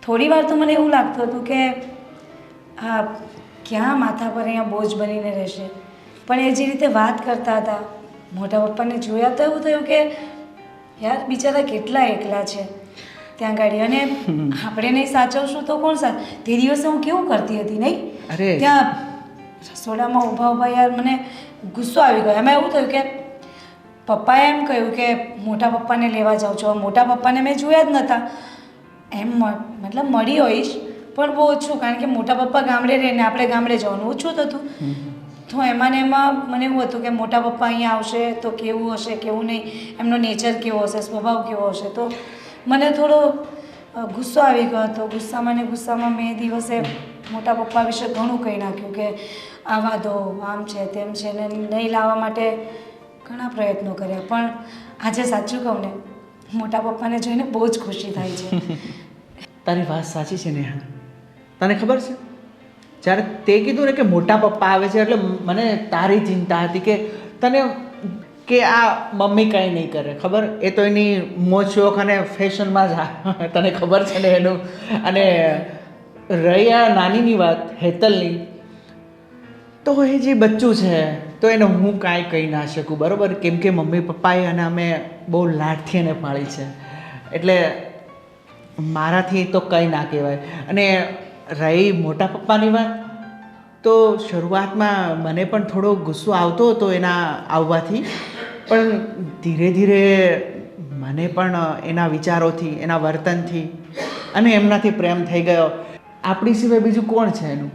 થોડી વાર તો મને એવું લાગતું હતું કે આ ક્યાં માથા પર અહીંયા બોજ બનીને રહેશે, પણ એ જે રીતે વાત કરતા હતા મોટા પપ્પાને જોયા તો એવું થયું કે યાર બિચારા કેટલા એકલા છે ત્યાં ગાડી, અને આપણે નહીં સાચવશું તો કોણ સાચ. તે દિવસે હું કેવું કરતી હતી નહીં અરે. ત્યાં રસોડામાં ઊભા યાર મને ગુસ્સો આવી ગયો. એમાં એવું થયું કે પપ્પાએ એમ કહ્યું કે મોટા પપ્પાને લેવા જાઉં છું. મોટા પપ્પાને મેં જોયા જ નહોતા. એમ મતલબ મળી હોઈશ પણ બહુ ઓછું, કારણ કે મોટા પપ્પા ગામડે રહે ને આપણે ગામડે જવાનું ઓછું થતું. તો એમાં ને એમાં મને એવું હતું કે મોટા પપ્પા અહીંયા આવશે તો કેવું હશે કેવું નહીં, એમનો નેચર કેવો હશે, સ્વભાવ કેવો હશે. તો મને થોડો ગુસ્સો આવી ગયો હતો. ગુસ્સામાં મેં એ દિવસે મોટા પપ્પા વિશે ઘણું કહી નાખ્યું કે આવા દો, આમ છે તેમ છે, ને નહીં લાવવા માટે ઘણા પ્રયત્નો કર્યા. પણ આજે સાચું કહું ને મોટા પપ્પાને જોઈને બહુ જ ખુશી થાય છે. તારી વાત સાચી છે નેહા. તને ખબર છે જ્યારે તે કીધું ને કે મોટા પપ્પા આવે છે એટલે મને તારી ચિંતા હતી કે તને કે આ મમ્મી કંઈ નહીં કરે. ખબર એ તો એની મોજ શોખ અને ફેશનમાં જ તને ખબર છે ને એનું. અને રહી આ નાનીની વાત હેતલની, તો એ જે બચ્ચું છે તો એને હું કાંઈ કહી ના શકું બરાબર, કેમ કે મમ્મી પપ્પાએ અને અમે બહુ લાડથી એને પાળી છે એટલે મારાથી તો કંઈ ના કહેવાય. અને રહી મોટા પપ્પાની વાત, તો શરૂઆતમાં મને પણ થોડો ગુસ્સો આવતો હતો એના આવવાથી, પણ ધીરે ધીરે મને પણ એના વિચારોથી, એના વર્તનથી અને એમનાથી પ્રેમ થઈ ગયો. આપણી સિવાય બીજું કોણ છે એનું?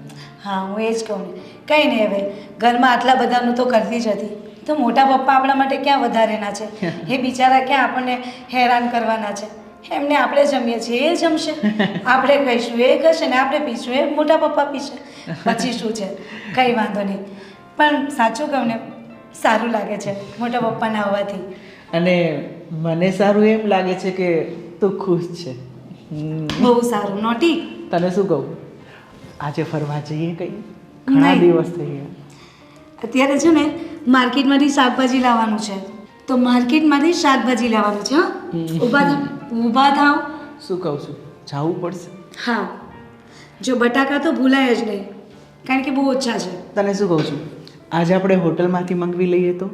હા, હું એ જ કહું ને. કંઈ નહીં, હવે ઘરમાં આટલા બધાનું તો કરતી જ હતી, તો મોટા પપ્પા આપણા માટે ક્યાં વધારેના છે? એ બિચારા ક્યાં આપણને હેરાન કરવાના છે? એમને આપણે જમીએ છીએ એ જમશે, આપણે કહીશું એ કહેશે, ને આપણે પીશું એ મોટા પપ્પા પીશે. પછી શું છે, કંઈ વાંધો નહીં. પણ સાચું કહું ને સારું લાગે છે મોટા પપ્પાના આવવાથી. અને મને સારું એમ લાગે છે કે તું ખુશ છે. બહુ સારું. નોટી, તને શું કહું, આજે ફરવા જઈએ કઈ? ઘણા દિવસ થઈ ગયા. અત્યારે છે ને માર્કેટમાંથી શાકભાજી લાવવાનું છે, તો માર્કેટમાંથી શાકભાજી લાવવાનું છે. હા, ઊભા થાવ. શું કહું છું, જવું પડશે. હા, જો બટાકા તો ભૂલાય જ નહીં, કારણ કે બહુ ઓછા છે. તને શું કહું છું, આજે આપણે હોટલમાંથી મંગવી લઈએ તો?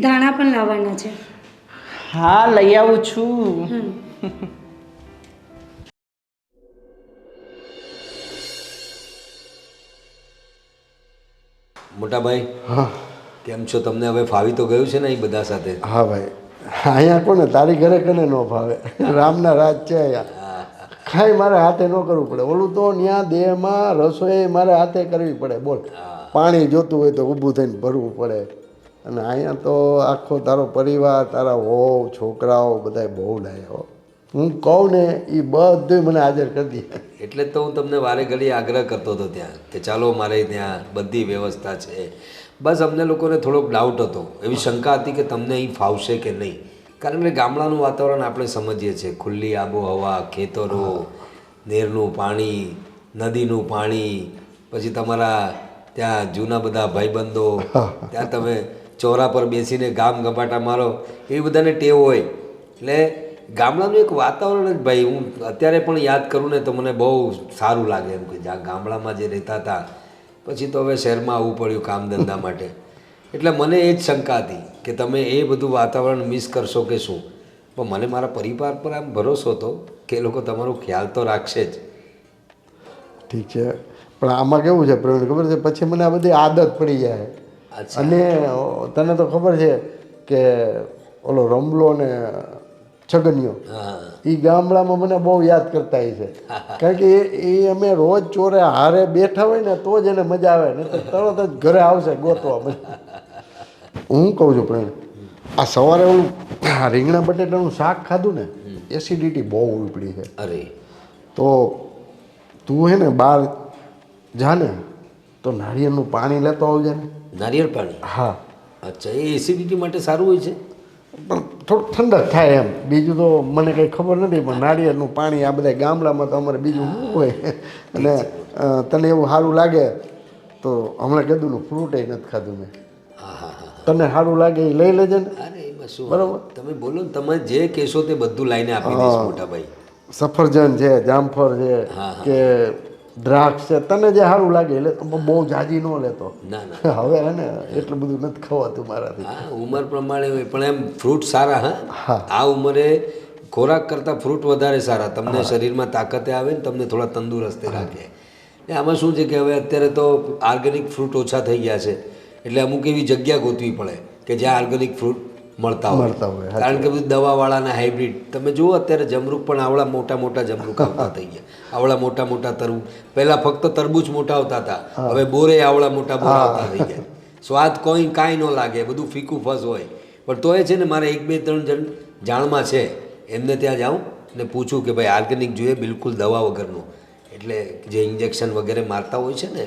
ધાણા પણ લાવવાના છે. હા, લઈ આવું છું. મોટા ભાઈ, હા કેમ છો? તમને હવે ફાવી તો ગયું છે ને એ બધા સાથે? હા ભાઈ, અહીંયા કોને તારી ઘરે કને ન ભાવે? રામના રાજ છે અહીંયા. કાંઈ મારે હાથે ન કરવું પડે. ઓલું તો ત્યાં દેહમાં રસોઈ મારે હાથે કરવી પડે. બોલ, પાણી જોતું હોય તો ઊભું થઈને ભરવું પડે. અને અહીંયા તો આખો તારો પરિવાર, તારા વહુ, છોકરાઓ બધાય બહુ ડાયા. હું કહું ને એ બધું મને હાજર કરી દે. એટલે જ તો હું તમને વારે ઘડી આગ્રહ કરતો હતો ત્યાં કે ચાલો મારે ત્યાં બધી વ્યવસ્થા છે. બસ અમને લોકોને થોડોક ડાઉટ હતો, એવી શંકા હતી કે તમને અહીં ફાવશે કે નહીં. કારણ કે ગામડાનું વાતાવરણ આપણે સમજીએ છીએ, ખુલ્લી આબોહવા, ખેતરો, નેરનું પાણી, નદીનું પાણી, પછી તમારા ત્યાં જૂના બધા ભાઈબંધો, ત્યાં તમે ચોરા પર બેસીને ગામ ગપાટા મારો, એવી બધાને ટેવ હોય. એટલે ગામડાનું એક વાતાવરણ જ ભાઈ, હું અત્યારે પણ યાદ કરું ને તો મને બહુ સારું લાગે એમ કે જ્યાં ગામડામાં જે રહેતા હતા, પછી તો હવે શહેરમાં આવવું પડ્યું કામ ધંધા માટે. એટલે મને એ જ શંકા હતી કે તમે એ બધું વાતાવરણ મિસ કરશો કે શું. પણ મને મારા પરિવાર પર આમ ભરોસો હતો કે એ લોકો તમારો ખ્યાલ તો રાખશે જ. ઠીક છે, પણ આમાં કેવું છે પ્રવીણ ખબર છે, પછી મને આ બધી આદત પડી જાય. અચ્છા. અને તને તો ખબર છે કે ઓલો રમલો ને છગનિયો હા એ ગામડામાં મને બહુ યાદ કરતા હોય છે. કારણ કે એ અમે રોજ ચોરે હારે બેઠા હોય ને તો જ એને મજા આવે, ને તો તરત જ ઘરે આવશે ગોતવા મને. હું કહું છું પ્રવીણ, આ સવારે ઓલું રીંગણા બટેટાનું શાક ખાધું ને, એસિડિટી બહુ ઉપડી છે. અરે તો તું હે ને બહાર જા ને તો નારિયેળનું પાણી લેતો આવજે ને. નારિયેળ પાણી? હા, અચ્છા, એ એસિડિટી માટે સારું હોય છે? પણ થોડુંક ઠંડક થાય એમ, બીજું તો મને કંઈ ખબર નથી, પણ નારિયેળનું પાણી આ બધા ગામડામાં તો અમારે બીજું શું હોય. અને તને એવું સારું લાગે તો હમણાં કીધું ફ્રૂટે નથી ખાધું મેં. હા હા હા. તને સારું લાગે એ લઈ લેજે ને. અરે એમાં શું, બરાબર. તમે બોલો ને, તમે જે કહેશો તે બધું લાઈને આપી દઈશ મોટા ભાઈ. સફરજન છે, જામફળ છે હા, હા. કે દ્રાક્ષ છે, તને જે સારું લાગે એટલે બહુ જાજી ન લેતો. ના ના, હવે હે ને એટલું બધું નથી ખવાતું મારાથી. હા ઉંમર પ્રમાણે હોય, પણ એમ ફ્રૂટ સારા. હા હા. આ ઉંમરે ખોરાક કરતાં ફ્રૂટ વધારે સારા, તમને શરીરમાં તાકાતે આવે ને તમને થોડા તંદુરસ્ત રાખે. ને આમાં શું છે કે હવે અત્યારે તો ઓર્ગેનિક ફ્રૂટ ઓછા થઈ ગયા છે, એટલે અમુક એવી જગ્યા ગોતવી પડે કે જ્યાં ઓર્ગેનિક ફ્રૂટ મળતા હોય. કારણ કે બધું દવાવાળાના હાઇબ્રિડ, તમે જુઓ અત્યારે જમરૂક પણ આવડા મોટા મોટા જમરૂક આવતા થઈ ગયા, આવડા મોટા મોટા તરબૂચ. પહેલાં ફક્ત તરબૂચ મોટા આવતા હતા, હવે બોરે આવડા મોટા બોર આવતા થઈ ગયા. સ્વાદ કાંઈ ન લાગે, બધું ફીકું ફસ હોય. પણ તોય છે ને, મારે 1-2-3 જણ જાણમાં છે, એમને ત્યાં જાઉં ને પૂછું કે ભાઈ ઓર્ગેનિક જોઈએ, બિલકુલ દવા વગરનું. એટલે જે ઇન્જેક્શન વગેરે મારતા હોય છે ને,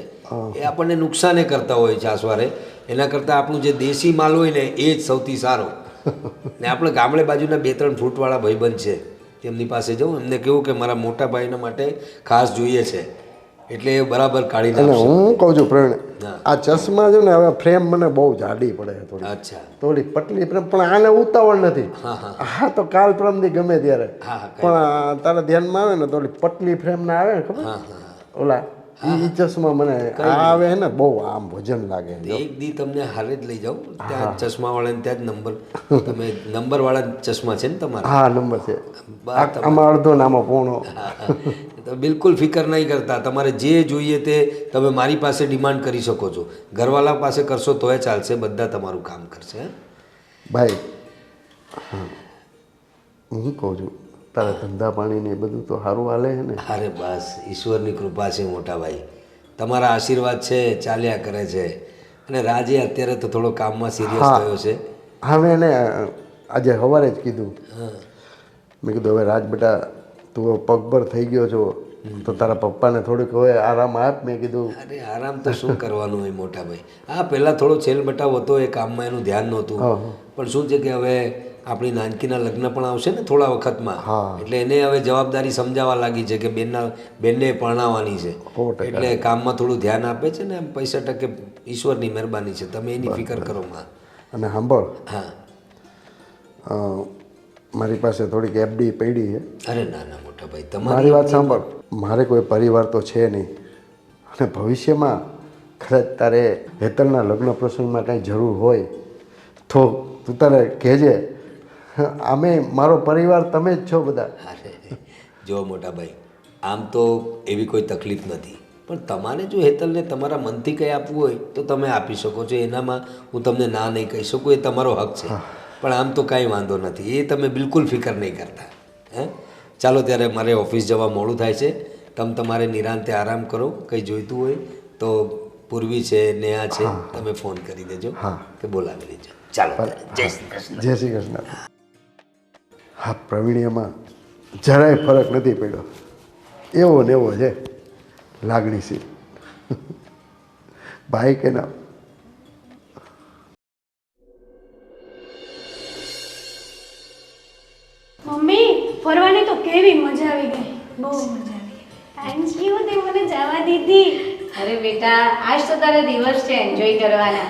એ આપણને નુકસાને કરતા હોય છે આસવારે. એના કરતાં આપણું જે દેશી માલ હોય ને એ જ સૌથી સારો. ને આપણે ગામડે બાજુના 2-3 ફ્રૂટવાળા ભાઈબંધ છે, તેમની પાસે જાઉં, એમને કહું કે મારા મોટા ભાઈના માટે ખાસ જોઈએ છે, એટલે એ બરાબર કાઢી અને નાખશે. હું કહું છું પ્રવીણ, હા. આ ચશ્મા છે ને હવે ફ્રેમ મને બહુ જાડી પડે છે થોડી, અચ્છા. થોડી પતલી ફ્રેમ, પણ આને ઉતાવળ નથી. હા હા હા તો કાલ પરમથી ગમે ત્યારે, હા હા પણ તારા ધ્યાનમાં આવે ને થોડી પતલી ફ્રેમ ના આવે ને ખબર, હા હા. ઓલા ઈ ચશ્મા મને આ આવે ને બહુ આમ વજન લાગે. એક દી તમને હારે જ લઈ જાઉં, ત્યાં ચશ્માવાળાને ત્યાં જ નંબર, તમે નંબરવાળા ચશ્મા છે ને તમારા? હા નંબર છે, બસ આમાં અડધો ને આમાં પોણો. તો બિલકુલ ફિકર નહીં કરતા, તમારે જે જોઈએ તે તમે મારી પાસે ડિમાન્ડ કરી શકો છો. ઘરવાળા પાસે કરશો તોય ચાલશે, બધા તમારું કામ કરશે. ભાઈ હા, હું કહું છું તારા ધંધા પાણી ને બધું તો સારું હાલે છે ને? અરે બસ ઈશ્વરની કૃપા છે મોટા ભાઈ, તમારા આશીર્વાદ છે, ચાલ્યા કરે છે. અને રાજે અત્યારે તો થોડો કામમાં સિરિયસ થયો છે. હા મેં એને આજે સવારે જ કીધું, હા મેં કીધું હવે રાજ બેટા તું હવે પગભર થઈ ગયો છો તો તારા પપ્પાને થોડીક હવે આરામ આપ. મેં કીધું અરે આરામ તો શું કરવાનું હોય મોટા ભાઈ. હા પહેલાં થોડો છેલ બટાવ હતો, એ કામમાં એનું ધ્યાન નહોતું. પણ શું છે કે હવે આપણી નાનકીના લગ્ન પણ આવશે ને થોડા વખતમાં, એટલે એને હવે જવાબદારી સમજાવવા લાગી છે કે બેનને પરણાવવાની છે, એટલે કામમાં થોડું ધ્યાન આપે છે ને. પૈસા ટકે ઈશ્વરની મહેરબાની છે, તમે એની ફિકર કરો માં. અને સાંભળ, હા મારી પાસે થોડીક એફડી પડી છે. અરે ના ના મોટા ભાઈ, મારી તમારી વાત સાંભળ, મારે કોઈ પરિવાર તો છે નહીં, અને ભવિષ્યમાં કદાચ તારે હેતલના લગ્ન પ્રસંગમાં કાંઈ જરૂર હોય તો તું તારે કહેજે. આમે મારો પરિવાર તમે જ છો બધા. અરે જો મોટા ભાઈ, આમ તો એવી કોઈ તકલીફ નથી, પણ તમારે જો હેતલને તમારા મનથી કંઈ આપવું હોય તો તમે આપી શકો છો, એનામાં હું તમને ના નહીં કહી શકું, એ તમારો હક છે. પણ આમ તો કાંઈ વાંધો નથી, એ તમે બિલકુલ ફિકર નહીં કરતા. હે ચાલો ત્યારે મારે ઓફિસ જવા મોડું થાય છે, તમે તમારે નિરાંતે આરામ કરો. કંઈ જોઈતું હોય તો પૂર્વી છે, નેહા છે, તમે ફોન કરી દેજો કે બોલાવી લેજો. ચાલો જય શ્રી કૃષ્ણ. જય શ્રી કૃષ્ણ. હા પ્રવીણ્યમાં જરાય ફરક નથી પડ્યો, એવો ને એવો છે લાગણીશીલ. ભાઈ કે ના. મમ્મી ફરવાની તો કેવી મજા આવી ગઈ, બહુ મજા આવી. થેન્ક યુ તે મને જવા દીધી. અરે બેટા, આજ તો તારો દિવસ છે એન્જોય કરવાના.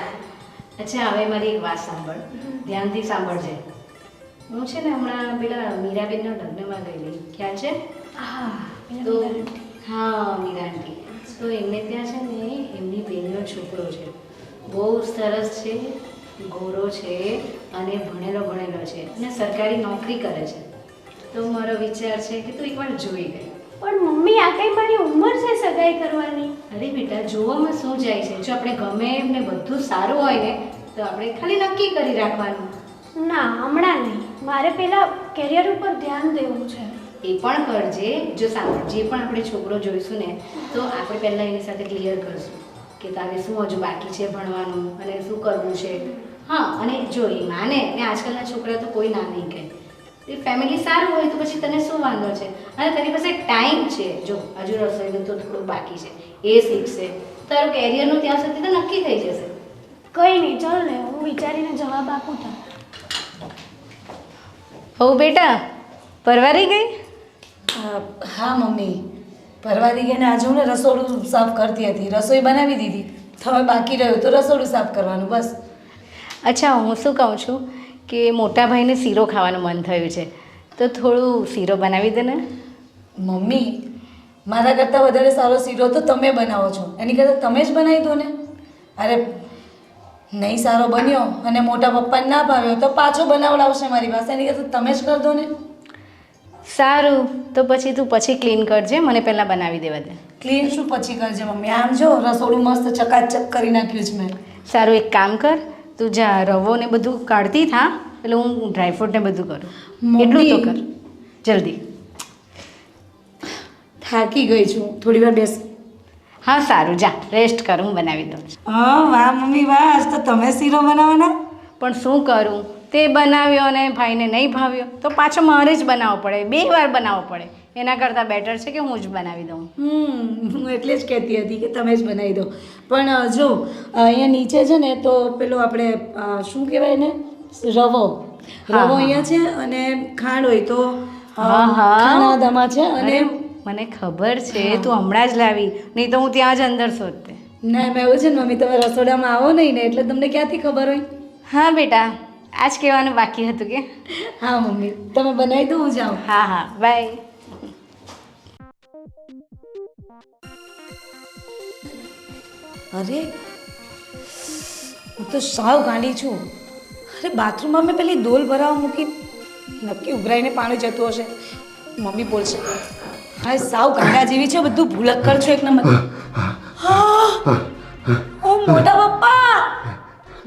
અચ્છા હવે મારી એક વાત સાંભળ, ધ્યાનથી સાંભળજે. હું છે ને હમણાં પેલા મીરાબેનના લગ્નમાં ગયેલી, ખ્યાલ છે? તો હા મીરા આંટી, તો એમને ત્યાં છે ને એમની બેનનો છોકરો છે, બહુ સરસ છે, ગોરો છે અને ભણેલો છે અને સરકારી નોકરી કરે છે. તો મારો વિચાર છે કે તું એકવાર જોઈ લે. પણ મમ્મી આ કઈ મારી ઉંમર છે સગાઈ કરવાની? અરે બેટા, જોવામાં શું જાય છે? જો આપણે ગમે એમને બધું સારું હોય ને તો આપણે ખાલી નક્કી કરી રાખવાનું. ના, હમણાં નહીં. મારે પહેલા કેરિયર ઉપર ધ્યાન દેવું છે. એ પણ કરજે. જો સાંભળ, જે પણ આપણે છોકરો જોઈશું ને તો આપણે પહેલાં એની સાથે ક્લિયર કરશું કે તારે શું હજુ બાકી છે ભણવાનું અને શું કરવું છે. હા, અને જો એ માને ને આજકાલના છોકરા તો કોઈ ના નહીં કહે. એ ફેમિલી સારું હોય તો પછી તને શું વાંધો છે? અને તારી પાસે ટાઈમ છે. જો હજુ રસોઈનું તો થોડું બાકી છે, એ શીખશે. તારું કેરિયરનું ત્યાં સુધી તો નક્કી થઈ જશે. કંઈ નહીં, ચાલ ને, હું વિચારીને જવાબ આપું તો. હો બેટા, પરવારી ગઈ? હા મમ્મી, પરવારી ગઈને આજે હું ને રસોડું સાફ કરતી હતી. રસોઈ બનાવી દીધી, હવે બાકી રહ્યું તો રસોડું સાફ કરવાનું બસ. અચ્છા, હું શું કહું છું કે મોટા ભાઈને શીરો ખાવાનું મન થયું છે તો થોડું શીરો બનાવી દે ને. મમ્મી, મારા કરતાં વધારે સારો શીરો તો તમે બનાવો છો, એની કરતાં તમે જ બનાવી દો ને. અરે નહીં સારો બન્યો અને મોટા પપ્પાને ના ભાવ્યો તો પાછો બનાવડાવશે મારી પાસે, એની કરતાં તમે જ કરી દો ને. સારું, તો પછી તું પછી ક્લીન કરજે, મને પહેલાં બનાવી દેવા દે. ક્લીન શું પછી કરજે મમ્મી? આમ જો રસોડું મસ્ત ચકાચક કરી નાખ્યું છે મેં. સારું, એક કામ કર, તું જા રવો ને બધું કાઢતી થા, એટલે હું ડ્રાયફ્રૂટ ને બધું કરું. એટલું તો કર જલ્દી. થાકી ગઈ છું, થોડી વાર બેસ. હા સારું, જા રેસ્ટ કર, હું બનાવી દઉં. હા વાહ મમ્મી વાહ, આજ તો તમે શીરો બનાવવાના. પણ શું કરું, તે બનાવ્યો અને ભાઈને નહીં ભાવ્યો તો પાછો મારે જ બનાવવો પડે, 2 વાર બનાવવો પડે. એના કરતાં બેટર છે કે હું જ બનાવી દઉં. હું એટલે જ કહેતી હતી કે તમે જ બનાવી દો. પણ જો અહીંયા નીચે છે ને તો પેલો આપણે શું કહેવાય ને, રવો અહીંયા છે અને ખાંડ હોય તો ખાણાદામાં છે. અને મને ખબર છે તું હમણાં જ લાવી, નહીં તો હું ત્યાં જ અંદર શોધતે. ના એમ એવું છે ને મમ્મી, તમે રસોડામાં આવો નહીં ને એટલે તમને ક્યાંથી ખબર હોય. હા બેટા, આજ કહેવાનું બાકી હતું કે. હા મમ્મી, તમે બનાવી દો, હું જાઉં. હા હા, બાય. અરે હું તો સાવ ગાંડી છું. અરે બાથરૂમમાં મેં પેલી ડોલ ભરાવા મૂકી, નક્કી ઉભરાઈને પાણી જતું હશે. મમ્મી બોલશે હા સાવ ગાંડા જેવી છે, બધું ભૂલક કરજો એક નંબર. હા ઓ મોટા પપ્પા,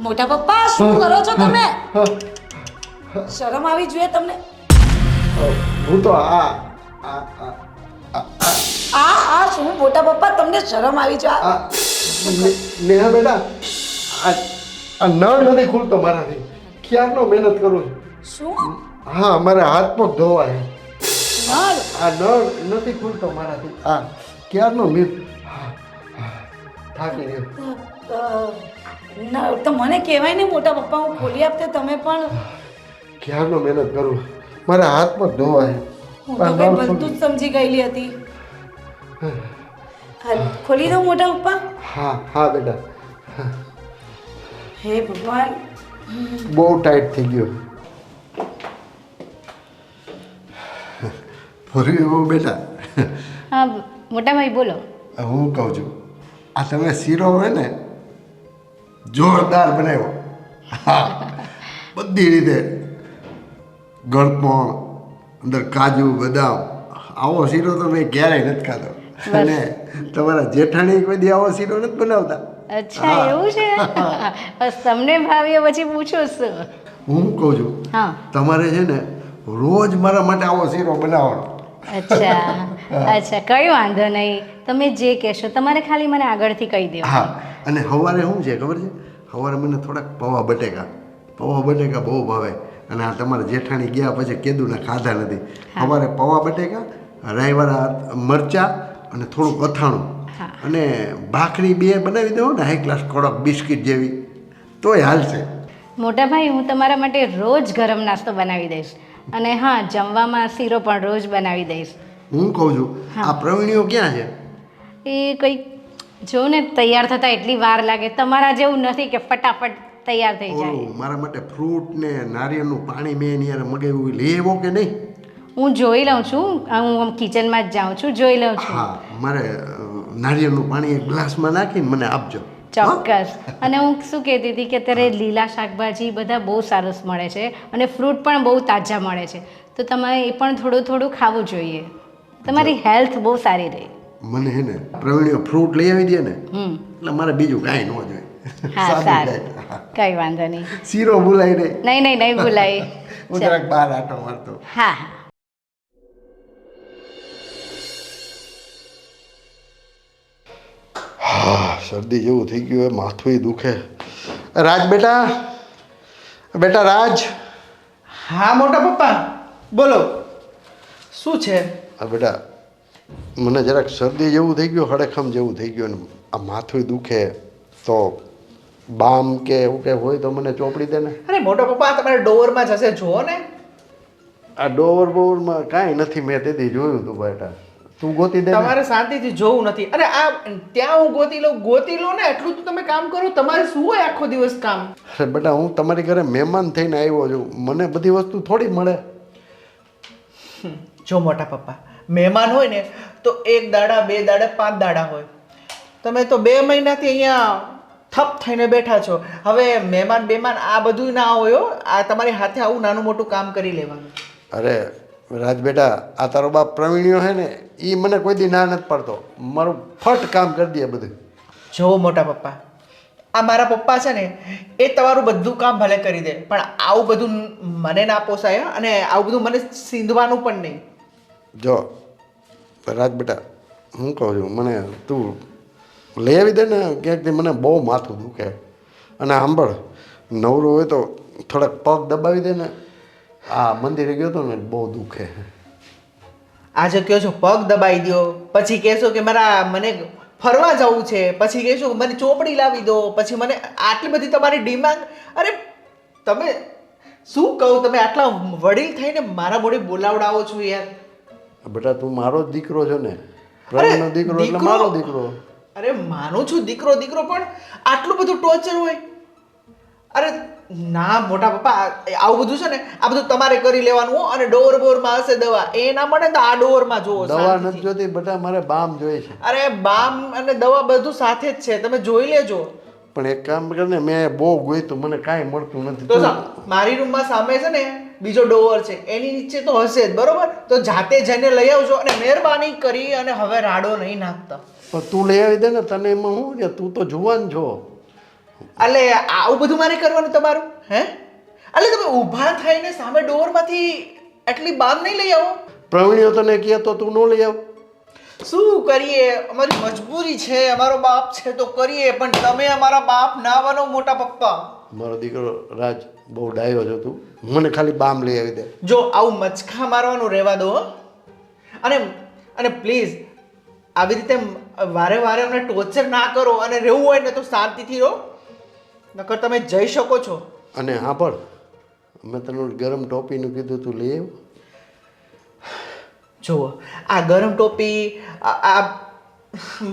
મોટા પપ્પા શું કરો છો તમે? શરમ આવી જોઈએ તમને. હું તો આ શું મોટા પપ્પા, તમને શરમ આવી જોઈએ? નેહા બેટા, આ નળ નથી ખુલતો મારાથી, ક્યારનો મહેનત કરું છું. શું? હા, મારે હાથ પગ ધોવાય. નળ? આ નળ નથી ખુલતો મારાથી, આ ક્યારનો થાકી ગયો. તો મને કહેવાય ને મોટા પપ્પા, હું ખોલી આપતે. તમે પણ ક્યારનો મહેનત કરું, મારા હાથ પગ ધોવાય. હું તો કઈ બધું જ સમજી ગયેલી હતી. ખોલી દઉં મોટા પપ્પા? હા હા બેટા. હે ભગવાન, બહુ ટાઈટ થઈ ગયો. ફરી એવું બેટા. હા મોટા ભાઈ બોલો. હું કહું છું, આ તમે શીરો હોય ને જોરદાર બનાવ્યો. હા, બધી રીતે ગળપણ, અંદર કાજુ બદામ, આવો શીરો તો મેં ક્યારેય નથી ખાધો. અને તમારા જેઠાણી કોઈ દી આવો શીરો નથી બનાવતા. અચ્છા એવું છે? બસ તમને ભાવ્યો પછી પૂછો શું. હું કહું છું, હા તમારે છે ને રોજ મારા માટે આવો શીરો બનાવવાનો. અચ્છા અચ્છા, કઈ વાંધો નહીં, તમે જે કહેશો. તમારે ખાલી મને આગળથી કહી દેવું. હા, અને સવારે શું છે ખબર છે, સવારે મને થોડાક પૌવા બટેકા બહુ ભાવે. અને આ તમારા જેઠાણી ગયા પછી કેદુના ખાધા નથી. સવારે પૌવા બટેકા, રાઈવાળા મરચાં અને થોડુંક અથાણું અને ભાખરી 2 બનાવી દો ને, હાઈ ક્લાસ કડક બિસ્કિટ જેવી, તોય હાલશે. મોટા ભાઈ, હું તમારા માટે રોજ ગરમ નાસ્તો બનાવી દઈશ. અને હા, જમવામાં શીરો પણ રોજ બનાવી દઈશ. હું કહું છું, આ પ્રવીણીઓ ક્યાં છે? એ કંઈક જો ને તૈયાર થતાં એટલી વાર લાગે. તમારા જેવું નથી કે ફટાફટ તૈયાર થઈ જાય. ઓલું મારા માટે ફ્રૂટ ને નારિયેળનું પાણી મેં એની યાર મગાવ્યું, લેવો કે નહીં? હું જોઈ લઉં છું, હું કિચનમાં જ જાઉં છું, જોઈ લઉં છું. હા, મારે નારિયેળનું પાણી એક ગ્લાસમાં નાખીને મને આપજો. ચોક્કસ. અને હું શું કહેતી હતી કે અત્યારે લીલા શાકભાજી બધા બહુ સરસ મળે છે અને ફ્રૂટ પણ બહુ તાજા મળે છે, તો તમારે એ પણ થોડું થોડું ખાવું જોઈએ. તમારી હેલ્થ બહુ સારી રહે. મને હે ને પ્રવીણીઓ ફ્રૂટ લઈ આવી દે ને એટલે મારે બીજું કાંઈ ન જોઈએ. હા સાદું સારું, diet. કંઈ વાંધો નહીં. શીરો ભૂલાઈ નહીં. નહીં ભૂલાય. હું જરાક બહાર આટો મારતો. હા હા. હા, શરદી જેવું થઈ ગયું હોય, માથું દુખે. રાજ બેટા, બેટા રાજ. હા મોટા પપ્પા બોલો, શું છે? આ બેટા મને જરાક શરદી જેવું થઈ ગયું, હડેખમ જેવું થઈ ગયું ને આ માથું દુખે, તો બામ કે એવું કે હોય તો મને ચોપડી દે ને. અરે મોટા પપ્પા આ તમારે ડોરમાં જશે, જુઓ ને. આ ડોવર બોવરમાં કાંઈ નથી, મેં તેથી જોયું તું બેટા. તું ગોતી દે ને. તમારે શાંતિથી જોવું નથી. અને આ ત્યાં હું ગોતી લો ને, એટલું તો તમે કામ કરો. તમારે શું હોય આખો દિવસ કામ? અરે બેટા હું તમારી ઘરે મહેમાન થઈને આવ્યો છું, મને બધી વસ્તુ થોડી મળે. જો મોટા પપ્પા, મહેમાન હોય ને તો 1 દાડા 2 દાડા 5 દાડા હોય. તમે તો 2 મહિનાથી અહીંયા થપ થઈને બેઠા છો. હવે મહેમાન આ બધું ના હોય હો. આ તમારી હાથે આવું નાનું મોટું કામ કરી લેવાનું. અરે રાજ બેટા, આ તારો બાપ પ્રવીણ્યો છે ને, એ મને કોઈ દી ના નથી પડતો. મારું ફટ કામ કરી દે બધું. જો મોટા પપ્પા, આ મારા પપ્પા છે ને, એ તમારું બધું કામ ભલે કરી દે, પણ આવું બધું મને ના પોસાય. અને આવું બધું મને સીંધવાનું પણ નહીં. જો રાજ બેટા, હું કહું છું, મને તું લઈ આવી દે ને ક્યાંકથી. મને બહુ માથું દુખે. અને સાંભળ, નવરો હોય તો થોડાક પગ દબાવી દે ને. આ મંદિરે ગયો હતો ને, બહુ દુખે. આજે કહો છો પગ દબાઈ દો, પછી કહેશો કે મને ફરવા જવું છે, પછી કહેશો મને ચોપડી લાવી દો, પછી મને આટલી બધી તમારી ડિમાન્ડ. અરે તમે શું કહું, તમે આટલા વડીલ થઈને મારા મોઢે બોલાવડાવો છો યાર. બેટા તું મારો જ દીકરો છો ને, પ્રવીણનો દીકરો એટલે મારો દીકરો. અરે માનું છું દીકરો પણ આટલું બધું ટોર્ચર હોય? અરે ના મોટા પપ્પા, આવું બધું છે ને, આ બધું તમારે કરી લેવાનું હો. અને ડોરમાં હશે દવા, એ ના મળે તો આ ડોરમાં જોવો. દવા નથી જોતી બેટા, મારે બામ જોઈએ છે. અરે બામ અને દવા બધું સાથે જ છે, તમે જોઈ લેજો. પણ એક કામ કર ને, મેં બહુ ગોઈતું, મને કાંઈ મળતું નથી. તો મારી રૂમમાં સામે છે ને બીજો ડોવર છે, એની નીચે તો હશે જ, બરોબર? તો જાતે જઈને લઈ આવજો. અને મહેરબાની કરી અને હવે રાડો નહીં નાખતા. પણ તું લઈ આવી દે ને, તને એમાં શું છે, તું તો જુવાન છો. એટલે આવું બધું મારે કરવાનું તમારું? હે એટલે તમે ઊભા થઈને સામે ડોરમાંથી એટલી બામ નહીં લઈ આવો? પ્રવીણ્યો તને કહે તો તું ન લઈ આવ. શું કરીએ, અમારી મજબૂરી છે, અમારો બાપ છે તો કરીએ. પણ તમે અમારા બાપ ના બનો મોટા પપ્પા. મારો દીકરો રાજ બહુ ડાયો છો તું, મને ખાલી બામ લઈ આવી દે. જો આવું મચકા મારવાનું રહેવા દો. અને પ્લીઝ આવી રીતે વારે વારે અમને ટોર્ચર ના કરો. અને રહેવું હોય ને તો શાંતિથી રહો, નકર તમે જઈ શકો છો. અને હા પણ મેં તને ગરમ ટોપીનું કીધું, તું લઈ આવ્યો? જુઓ આ ગરમ ટોપી, આ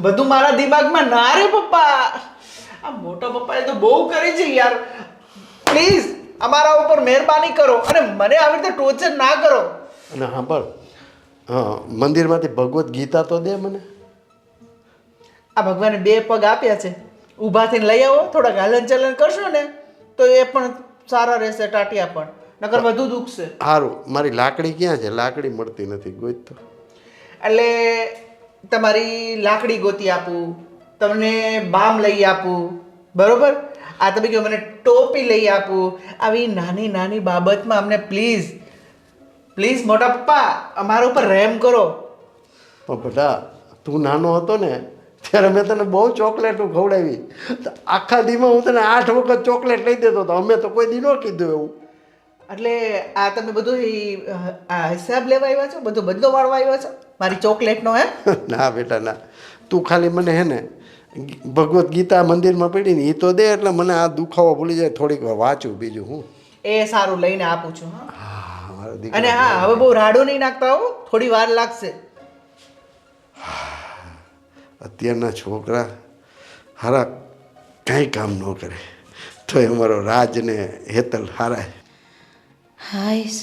બધું મારા દિમાગમાં ના રે પપ્પા. આ મોટા પપ્પાએ તો બહુ કરી છે યાર. પ્લીઝ અમારા ઉપર મહેરબાની કરો અને મને આવી રીતે ટોર્ચર ના કરો. અને હા પણ હા, મંદિરમાંથી ભગવદ્ ગીતા તો દે મને. આ ભગવાને 2 પગ આપ્યા છે, ઊભા થઈને લઈ આવો. થોડાક હલન ચલન કરશો ને તો એ પણ સારા રહેશે, ટાટિયા પણ. નકર બધું દુખશે. સારું, મારી લાકડી ક્યાં છે? લાકડી મળતી નથી, ગોઈત તો. એટલે તમારી લાકડી ગોતી આપું, તમને બામ લઈ આપું, બરોબર? આ તમે કહો મને ટોપી લઈ આપું. આવી નાની નાની બાબતમાં અમને પ્લીઝ મોટા પપ્પા અમારા ઉપર રહેમ કરો. પણ બેટા તું નાનો હતો ને ત્યારે મેં તને બહુ ચોકલેટો ખવડાવી. આખા દીમાં હું તને 8 વખત ચોકલેટ લઈ દેતો હતો. અમે તો કોઈ દી ન કીધું એવું. એટલે આ તમે બધું આ હિસાબ લેવા આવ્યા છો, બધો બદલો વાળવા આવ્યા છો મારી ચોકલેટનો? હે ના બેટા ના, તું ખાલી મને હે ને ભગવદ્ ગીતા મંદિરમાં પડી ને એ તો દે, એટલે મને આ દુખાવો ભૂલી જાય. થોડીક વાર વાંચું, બીજું હું. એ સારું, લઈને આપું છું. હા મારો અને દીકરો. હા, હવે બહુ રાડો નહીં નાખતા હો, થોડી વાર લાગશે. અત્યારના છોકરા હારા કાંઈ કામ ન કરે, તો એ અમારો રાજ ને હેતલ હારા. હાઈશ,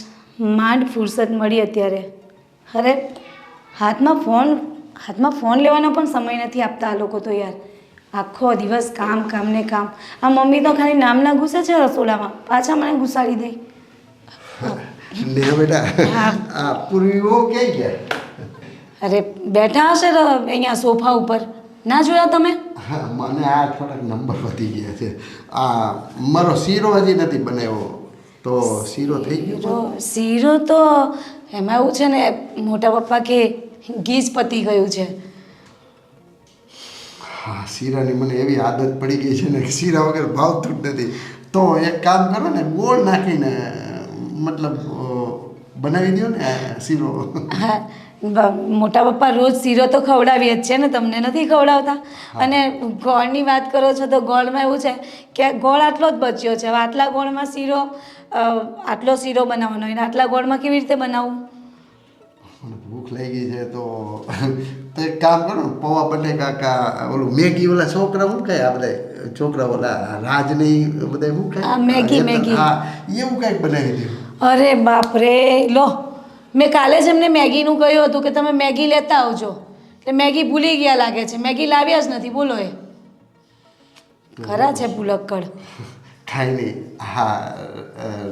માંડ ફુરસદ મળી અત્યારે. અરે હાથમાં ફોન લેવાનો પણ સમય નથી આપતા આ લોકો તો યાર. આખો દિવસ કામ કામ ને કામ. આ મમ્મી તો ખાલી નામના ઘૂસે છે રસોડામાં, પાછા મને ઘુસાડી દે. ને બેટા આ પૂર્વીઓ ક્યાં ગયા? અરે બેઠા હશે અહીંયા સોફા ઉપર, ના જોયા તમે? હા, મને આ થોડાક નંબર વધી ગયા છે. આ મારો શીરો હજી નથી બનાવ્યો, તો શીરો થઈ ગયો? શીરો તો એમાં એવું છે ને, મોટા પપ્પા કે ઘી જ પતી ગયું છે. હા, શીરાની મને એવી આદત પડી ગઈ છે ને કે શીરા વગર ભાવતું જ નથી. તો એક કામ કરો ને, ગોળ નાખીને મતલબ બનાવી દો ને શીરો. હા, મોટા પપ્પા રોજ શીરો તો ખવડાવીએ જ છે ને, તમને નથી ખવડાવતા? અને ગોળની વાત કરો છો તો ગોળમાં એવું છે કે ગોળ આટલો જ બચ્યો છે. હવે આટલા ગોળમાં શીરો, આટલો શીરો બનાવવાનો હોય ને આટલા ગોળમાં કેવી રીતે બનાવવું? મને ભૂખ લાગી છે તો એક કામ કરો ને, પૌવા બટેકા કા ઓલું મેગી ઓલા છોકરા શું ખાય આપણે છોકરા ઓલા રાજની બધા શું ખાય? મેગી. હા, એવું કંઈક બનાવી દઉં. અરે બાપરે, લો મેં કાલે જ એમને મેગીનું કહ્યું હતું કે તમે મેગી લેતા આવજો, એટલે મેગી ભૂલી ગયા લાગે છે. મેગી લાવ્યા જ નથી, બોલો. એ ખરા છે ભૂલક્કડ. ખાઈ નહીં. હા,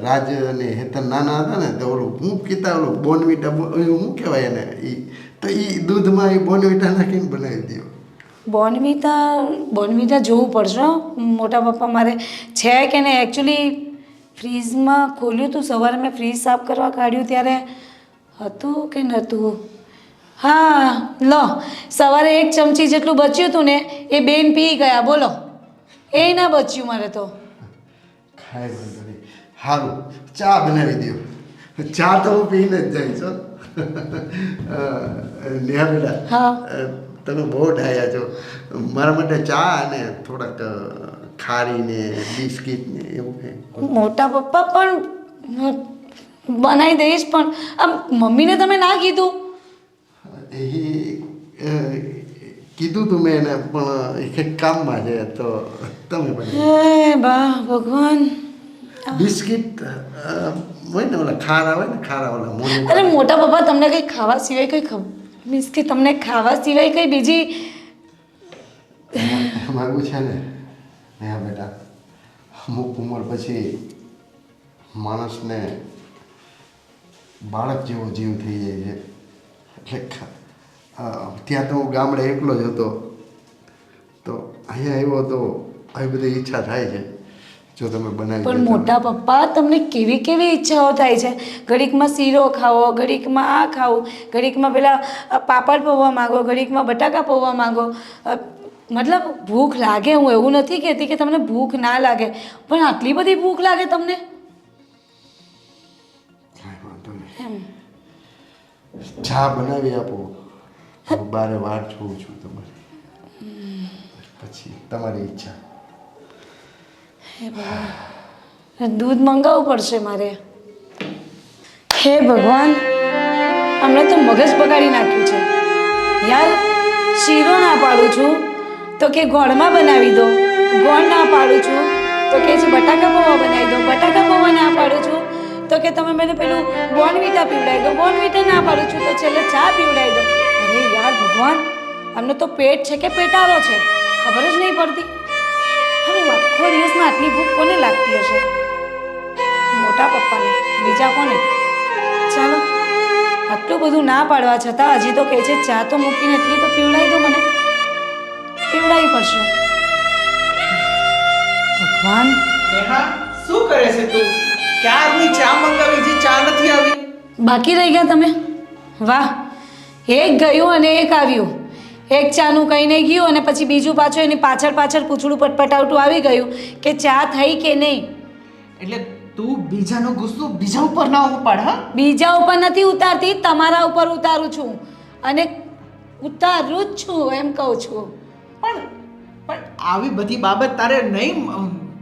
રાજ અને હેતર નાના હતા ને તો ઓલું હું કીધા ઓલું બોનવીટા શું કહેવાય એને, તો એ દૂધમાં એ બોનવીટા નાખીને બનાવી દો. બોનવીટા જોવું પડશે હો. મોટા પપ્પા મારે છે કે નહીં. એકચ્યુઅલી ફ્રીજમાં ખોલ્યું હતું સવારે, મેં ફ્રીજ સાફ કરવા કાઢ્યું ત્યારે હતું કે નહોતું. હા, લો સવારે 1 ચમચી જેટલું બચ્યું હતું ને એ બેન પી ગયા, બોલો. એ ના બચ્યું મારે તો. ખાઈ વાંધો નહીં. સારું, ચા બનાવી દો. ચા તો હું પીને જ જઈશ. નેહા બેટા, હા. તમે બહુ ડાયા છો. મારા માટે ચા અને થોડાક ખારી ને બિસ્કિટ ને એવું કંઈ. મોટા પપ્પા પણ બનાવી દઈશ, પણ આમ મમ્મીને તમે ના કીધું? એ કીધું તું મેં એને, પણ એ કંઈક કામમાં છે તો તમે બનાવી. હે બા ભગવાન. બિસ્કિટ હોય ને ઓલા ખારા હોય ને, ખારા ઓલા મોને. અરે મોટા પપ્પા, તમને કંઈ ખાવા સિવાય કંઈ મીન્સ કે તમને ખાવા સિવાય કંઈ બીજી માગું છે ને હા બેટા, અમુક ઉંમર પછી માણસને બાળક જેવો જીવ થઈ જાય છે. એટલે ત્યાં તો હું ગામડે એકલો જ હતો, તો અહીંયા આવ્યો તો આવી બધી ઈચ્છા થાય છે. જો તમે બનાવી પણ મોટા પપ્પા, તમને કેવી કેવી ઈચ્છાઓ થાય છે? ઘડીકમાં શીરો ખાવો, ઘડીકમાં આ ખાવું, ઘડીકમાં પેલા પાપડ પૌવા માંગો, ઘડીકમાં બટાકા પૌવા માંગો. મતલબ ભૂખ લાગે, હું એવું નથી કહેતી કે તમને ભૂખ ના લાગે, પણ આટલી બધી ભૂખ લાગે તમને? કાંઈ વાંધો નહીં, ચા બનાવી આપો. હું બારે વાર જોઉં છું તમારી, પછી તમારી ઈચ્છા. દૂધ મંગાવવું પડશે મારે. હે ભગવાન, હમણે તો મગજ બગાડી નાખ્યું છે યાર. શીરો ના પાડું છું તો કે ગોળમાં બનાવી દો, ગોળ ના પાડું છું તો કે છે બટાકા પૌવા બનાવી દો, બટાકા પૌવા ના પાડું છું તો કે તમે મને પેલું બોર્નવીટા પીવડાવી દો, બોર્નવીટા ના પાડું છું તો છેલ્લે ચા પીવડાવી દો. અરે યાર ભગવાન, આમને તો પેટ છે કે પેટારો છે, ખબર જ નહીં પડતી. હવે આખો દિવસમાં આટલી ભૂખ કોને લાગતી હશે? મોટા પપ્પાને, બીજા કોને? ચાલો, આટલું બધું ના પાડવા છતાં હજી તો કહે છે ચા તો મૂકીને એટલી તો પીવડાવી દો મને. પીવડાવી પડશે. ભગવાન, નેહા, શું કરે છે તું? ક્યારની ચા મંગાવી, જે ચા નથી આવી. બાકી રહી ગયા તમે? વાહ, એક ગયું અને એક આવ્યું. એક ચાનું કહીને ગયું અને પછી બીજું પાછું એની પાછળ પૂછડું પટપટાવટું આવી ગયું કે ચા થઈ કે નહીં. એટલે તું બીજાનો ગુસ્સો બીજા ઉપર ના ઉપાડ. હા, બીજા ઉપર નથી ઉતારતી, તમારા ઉપર ઉતારું છું, અને ઉતારું જ છું એમ કહું છું. પણ આવી બધી બાબત તારે નહીં.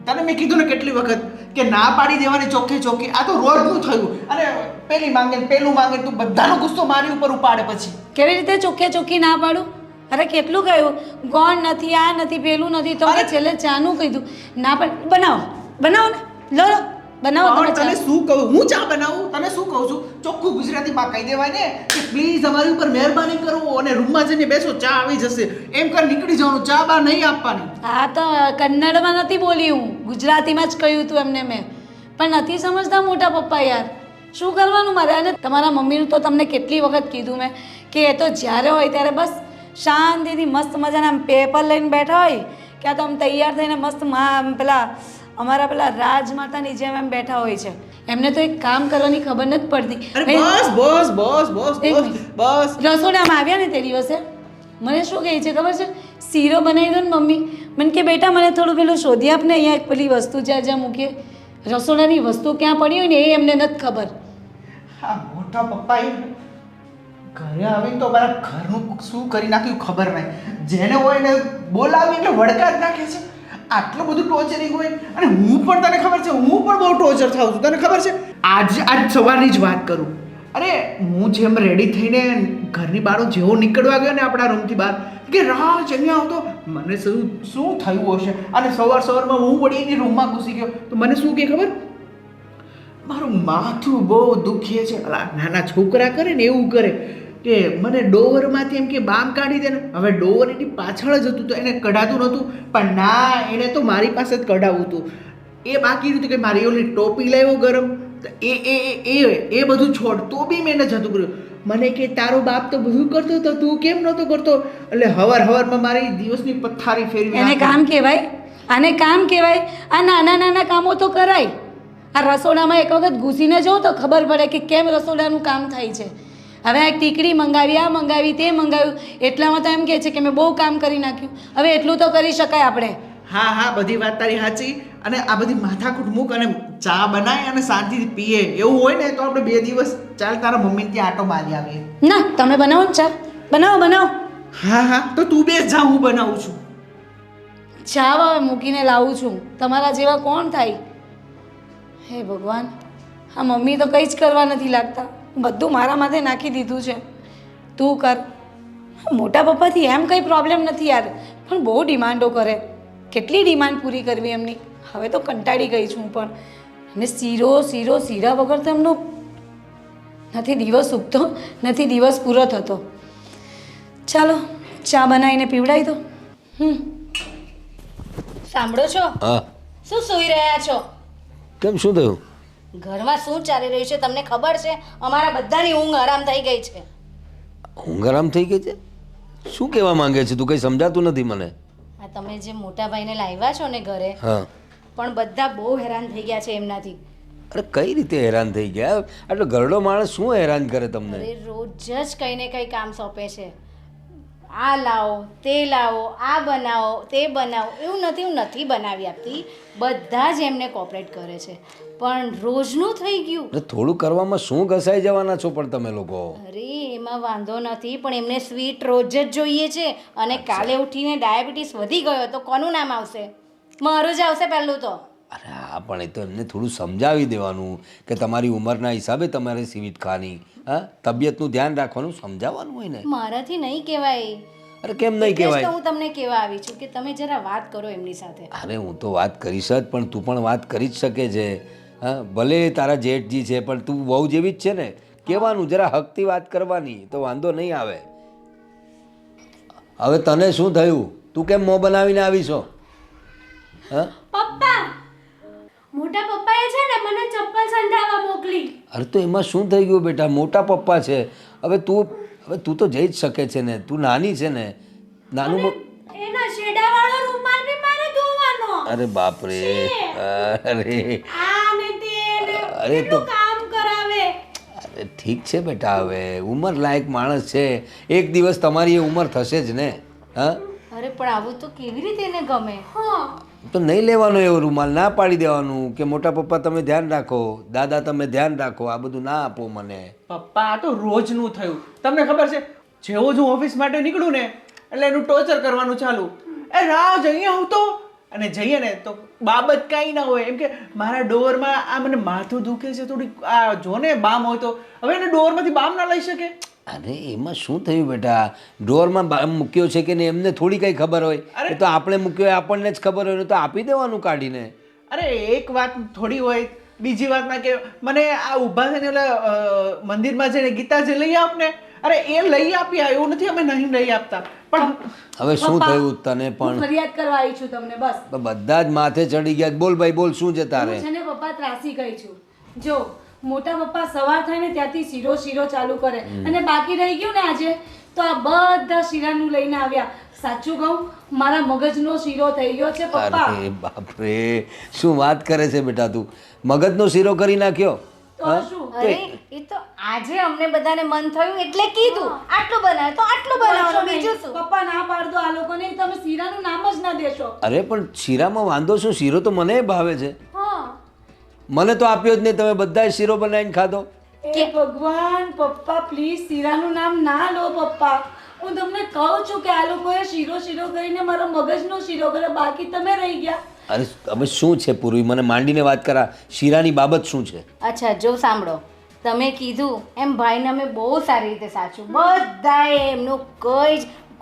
તને મેં કીધું ને કેટલી વખત કે ના પાડી દેવાની ચોખ્ખી ચોખ્ખી. આ તો રોજનું થયું. અને પેલી માંગે પેલું માંગે, તું બધાનો ગુસ્સો મારી ઉપર ઉપાડે પછી. કેવી રીતે ચોખ્ખે ચોખ્ખી ના પાડું? અરે કેટલું કહ્યું, ગોળ નથી, આ નથી, પેલું નથી, તો મેં છેલ્લે ચાનું કીધું. ના પણ બનાવો ને, લો બનાવો તમે પણ તને ચા. શું કહું હું ચા બનાવું તને શું કહું છું ચોખ્ખું ગુજરાતીમાં કહી દેવાય ને કે પ્લીઝ અમારી ઉપર મહેરબાની કરો અને રૂમમાં જઈને બેસો ચા આવી જશે એમ કર નીકળી જવાનું ચા બા નહીં આપવાની. હા તો કન્નડમાં નથી બોલી હું, ગુજરાતીમાં જ કહ્યું હતું એમને મેં. પણ નથી સમજતા મોટા પપ્પા યાર, શું કરવાનું મારે? અને તમારા મમ્મીનું તો તમને કેટલી વખત કીધું મેં કે એ તો જ્યારે હોય ત્યારે બસ શાંતિથી મસ્ત મજાના આમ પેપર લઈને બેઠા હોય, ક્યાં તો આમ તૈયાર થઈને મસ્ત પેલા અમારા પેલા રાજમાતાની જેમ એમ બેઠા હોય છે. એમને તો એક કામ કરવાની ખબર નથી પડતી. અરે બસ બસ બસ બસ એક બસ મિનિટ. બસ રસોડામાં આવ્યા ને તે દિવસે મને શું કહે છે ખબર છે? શીરો બનાવી દો ને મમ્મી. મને કે બેટા મને થોડું પેલું શોધી આપ ને, અહીંયા એક પેલી વસ્તુ જ્યાં જ્યાં મૂકીએ, રસોડાની વસ્તુ ક્યાં પડી હોય ને એ એમને નથી ખબર. હા મોટા પપ્પા એ ઘરે આવીને તો મારા ઘરનું શું કરી નાખ્યું ખબર નહીં. જેને હોય ને બોલાવી એટલે વડકા જ નાખે છે. આટલું બધું ટોર્ચરિંગ હોય અને હું પણ તને ખબર છે હું પણ બહુ ટોર્ચર થાઉં છું તને ખબર છે. આજ સવારની જ વાત કરું. અરે હું જેમ રેડી થઈને ઘરની બહાર જેવો નીકળવા ગયો ને આપણા રૂમથી બહાર કે રાજ અહીંયા આવતો મને શું થયું હશે અને સવારમાં હું વળી એની રૂમમાં ઘૂસી ગયો તો મને શું કે ખબર મારું માથું બહુ દુખે છે. અલા નાના છોકરા કરે ને એવું કરે કે મને ડોવરમાંથી એમ કે બામ કાઢી દે ને. હવે ડોવર એની પાછળ જ હતું તો એને કઢાતું નહોતું પણ ના એને તો મારી પાસે જ કઢાવવું હતું. એ બાકી રહ્યું કે મારી ઓલી ટોપી લાવ્યો ગરમ તો એ બધું છોડ તો બી મેં એને જતું કર્યું. મને કે તારો બાપ તો બધું કરતો હતો તું કેમ નહોતો કરતો? એટલે હવારમાં મારી દિવસની પથારી ફેરવી એને નાખી. કામ કહેવાય? આને કામ કહેવાય? આ નાના નાના કામો તો કરાય. આ રસોડામાં એક વખત ઘૂસીને જાઓ તો ખબર પડે કે કેમ રસોડાનું કામ થાય છે. હવે આ ટીકડી મંગાવી, આ મંગાવી, તે મંગાવ્યું, એટલામાં તો એમ કહે છે કે મેં બહુ કામ કરી નાખ્યું. હવે એટલું તો કરી શકાય આપણે. હા હા બધી વાત તારી સાચી. અને આ બધી માથાકૂટ મૂક અને ચા બનાય અને શાંતિથી પીએ. એવું હોય ને તો આપણે 2 દિવસ ચાલ તારા મમ્મીને ત્યાં આટો મારી આવીએ. ના તમે બનાવો ને ચા, બનાવો. હા હા તો તું બેસ જા હું બનાવું છું. ચા હવે મૂકીને લાવું છું. તમારા જેવા કોણ થાય? હે ભગવાન, આ મમ્મી તો કંઈ જ કરવા નથી લાગતા. બધું મારા માથે નાખી દીધું છે. તું કર. મોટા પપ્પાથી એમ કંઈ પ્રોબ્લેમ નથી યાર, પણ બહુ ડિમાન્ડો કરે. કેટલી ડિમાન્ડ પૂરી કરવી એમની? હવે તો કંટાળી ગઈ છું પણ. અને શીરા વગર તો એમનો નથી દિવસ ઉગતો, નથી દિવસ પૂરો થતો. ચાલો ચા બનાવીને પીવડાવી દો. સાંભળો છો? હા શું સૂઈ રહ્યા છો? કેમ શું થયું? ઘરમાં શું ચાલી રહ્યું છે તમને ખબર છે? અમારા બધાની ઊંઘ આરામ થઈ ગઈ છે. ઊંઘ આરામ થઈ ગઈ છે? શું કહેવા માંગે છે તું? કંઈ સમજાતું નથી મને. આ તમે જે મોટા ભાઈને લાવ્યા છો ને ઘરે, હા પણ બધા બહુ હેરાન થઈ ગયા છે એમનાથી. અરે કઈ રીતે હેરાન થઈ ગયા? આટલો ઘરડો માણસ શું હેરાન કરે તમને? અરે રોજ જ કંઈ ને કંઈ કામ સોંપે છે. આ લાવો, તે લાવો, આ બનાવો, તે બનાવો. એવું નથી હું નથી બનાવી આપતી, બધા જ એમને કોપરેટ કરે છે, પણ રોજનું થઈ ગયું. અરે થોડું કરવામાં શું ઘસાઈ જવાના છો પણ તમે લોકો? અરે એમાં વાંધો નથી, પણ એમને સ્વીટ રોજ જ જોઈએ છે. અને કાલે ઉઠીને ડાયાબિટીસ વધી ગયો તો કોનું નામ આવશે? મારું જ આવશે પહેલું તો. અરે હા પણ એ તો એમને થોડું સમજાવી દેવાનું કે તમારી ઉંમરના હિસાબે તમારે સીવીત ખાની, હા, તબિયતનું ધ્યાન રાખવાનું સમજાવવાનું હોય ને. મારાથી નહીં કહેવાય. અરે કેમ નહીં એટલે જ તો કહેવાય? હું તમને કહેવા આવી છું કે તમે જરા વાત કરો એમની સાથે. અરે હું તો વાત કરીશ જ, પણ તું પણ વાત કરી જ શકે છે. હા ભલે તારા જેઠજી છે પણ તું વહુ જેવી જ છે ને. કહેવાનું, જરા હકથી વાત કરવાની તો વાંધો નહીં આવે. હવે તને શું થયું? તું કેમ મોં બનાવીને આવી છો? હા પપ્પા, મોટા પપ્પાએ છે ને મને ચપ્પલ સંધાવા મોકલી. અરે તો એમાં શું થઈ ગયું બેટા? મોટા પપ્પા છે. હવે તું તો જઈ જ શકે છે ને, તું નાની છે ને. નાનું એના શેડાવાળો રૂમાલ બી મારે ધોવાનો. અરે બાપ રે, અરે આ ને તે ને અરે તો કેટલું કામ કરાવે. અરે ઠીક છે બેટા, હવે ઉંમર લાયક માણસ છે, એક દિવસ તમારી એ ઉંમર થશે જ ને. હા અરે પણ આવું તો કેવી રીતે એને ગમે? હા, તો નહીં લેવાનો એવો રૂમાલ, ના પાડી દેવાનું કે મોટા પપ્પા તમે ધ્યાન રાખો, દાદા તમે ધ્યાન રાખો, આ બધું ના આપો મને. પપ્પા આ તો રોજનું થયું. તમને ખબર છે જેવો જ હું ઓફિસ માટે નીકળું ને એટલે એનું ટોર્ચર કરવાનું ચાલુ. એ રાજ અહીંયા આવતો અને જઈએ ને તો બાબત કાંઈ ના હોય એમ કે મારા ડોરમાં આ મને માથું દુખે છે થોડી, આ જો ને બામ હોય તો હવે એને ડોરમાંથી બામ ના લઈ શકે. અરે એમાં શું થયું બેટા? ડોરમાં બામ મૂક્યો છે કે નહીં એમને થોડી કંઈ ખબર હોય? એ તો આપણે મૂક્યો હોય આપણને જ ખબર હોય, તો આપી દેવાનું કાઢીને. અરે એક વાત થોડી હોય બીજી વાતમાં કે મને આ ઊભા થઈને ઓલા મંદિરમાં જઈને ગીતાજી લઈ આપ ને. અરે એ લઈ આપ્યા, એવું નથી અમે નહીં લઈ આપતા, પણ હવે શું પપ્પા, થયું તને હું પણ ફરિયાદ કરવા આવી છું તમને બસ. બધા જ માથે ચડી ગયા. બોલ ભાઈ બોલ, શું છે તારે? હું છે ને પપ્પા ત્રાસી ગઈ છું. જો મોટા પપ્પા સવાર થાય ને ત્યાંથી શીરો ચાલુ કરે અને બાકી રહી ગયું ને આજે તો આ બધા શીરાનું લઈને આવ્યા. સાચું કહું, મારા મગજનો શીરો થઈ ગયો છે પપ્પા. અરે બાપરે, શું વાત કરે છે બેટા તું? મગજનો શીરો કરી નાખ્યો? તો શું? અરે એ તો આજે અમને બધાને મન થયું એટલે કીધું આટલું બનાવ તો આટલું બનાવવાનું, બીજું શું? પપ્પા ના પાડતો આ લોકોને, તમે શીરાનું નામ જ ના દેશો. અરે પણ શીરામાં વાંધો શું? શીરો તો મને ભાવે છે. હા મને તો આપ્યો જ નહીં, તમે બધાએ શીરો બનાવીને ખાધો. એ ભગવાન, પપ્પા પ્લીઝ શીરાનું નામ ના લો પપ્પા. હું તમને કહું છું કે આ લોકોએ શીરો કરીને મારો મગજનો શીરો કર્યો, બાકી તમે રહી ગયા. અરે હવે શું છે પૂર્વી, મને માંડીને વાત કરા. શીરાની બાબત શું છે? અચ્છા જો સાંભળો, તમે કીધું એમ ભાઈને અમે બહુ સારી રીતે સાચું, બધાએ એમનું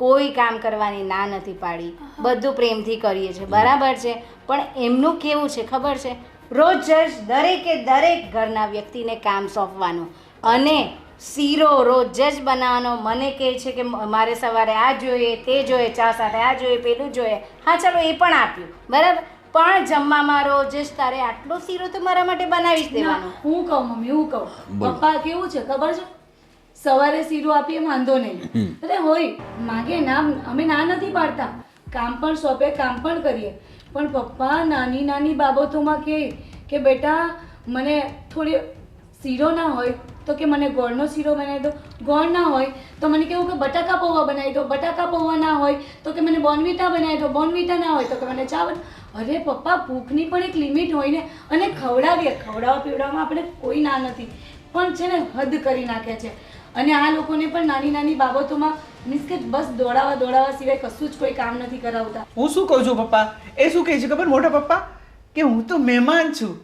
કોઈ કામ કરવાની ના નથી પાડી, બધું પ્રેમથી કરીએ છીએ, બરાબર છે. પણ એમનું કેવું છે ખબર છે, રોજ જ દરેક ઘરના વ્યક્તિને કામ સોંપવાનું અને શીરો રોજ જ બનાવવાનો. મને કહે છે કે મારે સવારે આ જોઈએ, તે જોઈએ, ચા સાથે આ જોઈએ, પેલું જોઈએ. હા ચાલો એ પણ આપ્યું, બરાબર. પણ જમવામાં રોજ જ તારે આટલો શીરો તો મારા માટે બનાવી જ દેવાનો. હું કહું મમ્મી, હું કહું બોલો. પપ્પા કેવું છે ખબર છે, સવારે શીરો આપીએ વાંધો નહીં, અરે હોય માગે ના, અમે ના નથી પાડતા, કામ પણ સોંપે, કામ પણ કરીએ. પણ પપ્પા નાની બાબતોમાં કે બેટા મને થોડી શીરો ના હોય તો કે મને ગોળનો શીરો બનાવી દો, ગોળ ના હોય તો મને કેવું કે બટાકા પૌવા બનાવી દો, બટાકા પૌવા ના હોય તો કે મને બોર્નવિટા બનાવી દો, બોર્નવિટા ના હોય તો કે મને ચા અરે પપ્પા, ભૂખની પણ એક લિમિટ હોય ને. અને ખવડાવવા પીવડાવવામાં આપણે કોઈ ના નથી, પણ છે ને હદ કરી નાખે છે. અને આ લોકોને પણ નાની બાબતોમાં મીન્સ કે બસ દોડાવા સિવાય કશું જ કોઈ કામ નથી કરાવતા. હું શું કહું છું પપ્પા, એ શું કહે છે ખબર મોટા પપ્પા, કે હું તો મહેમાન છું.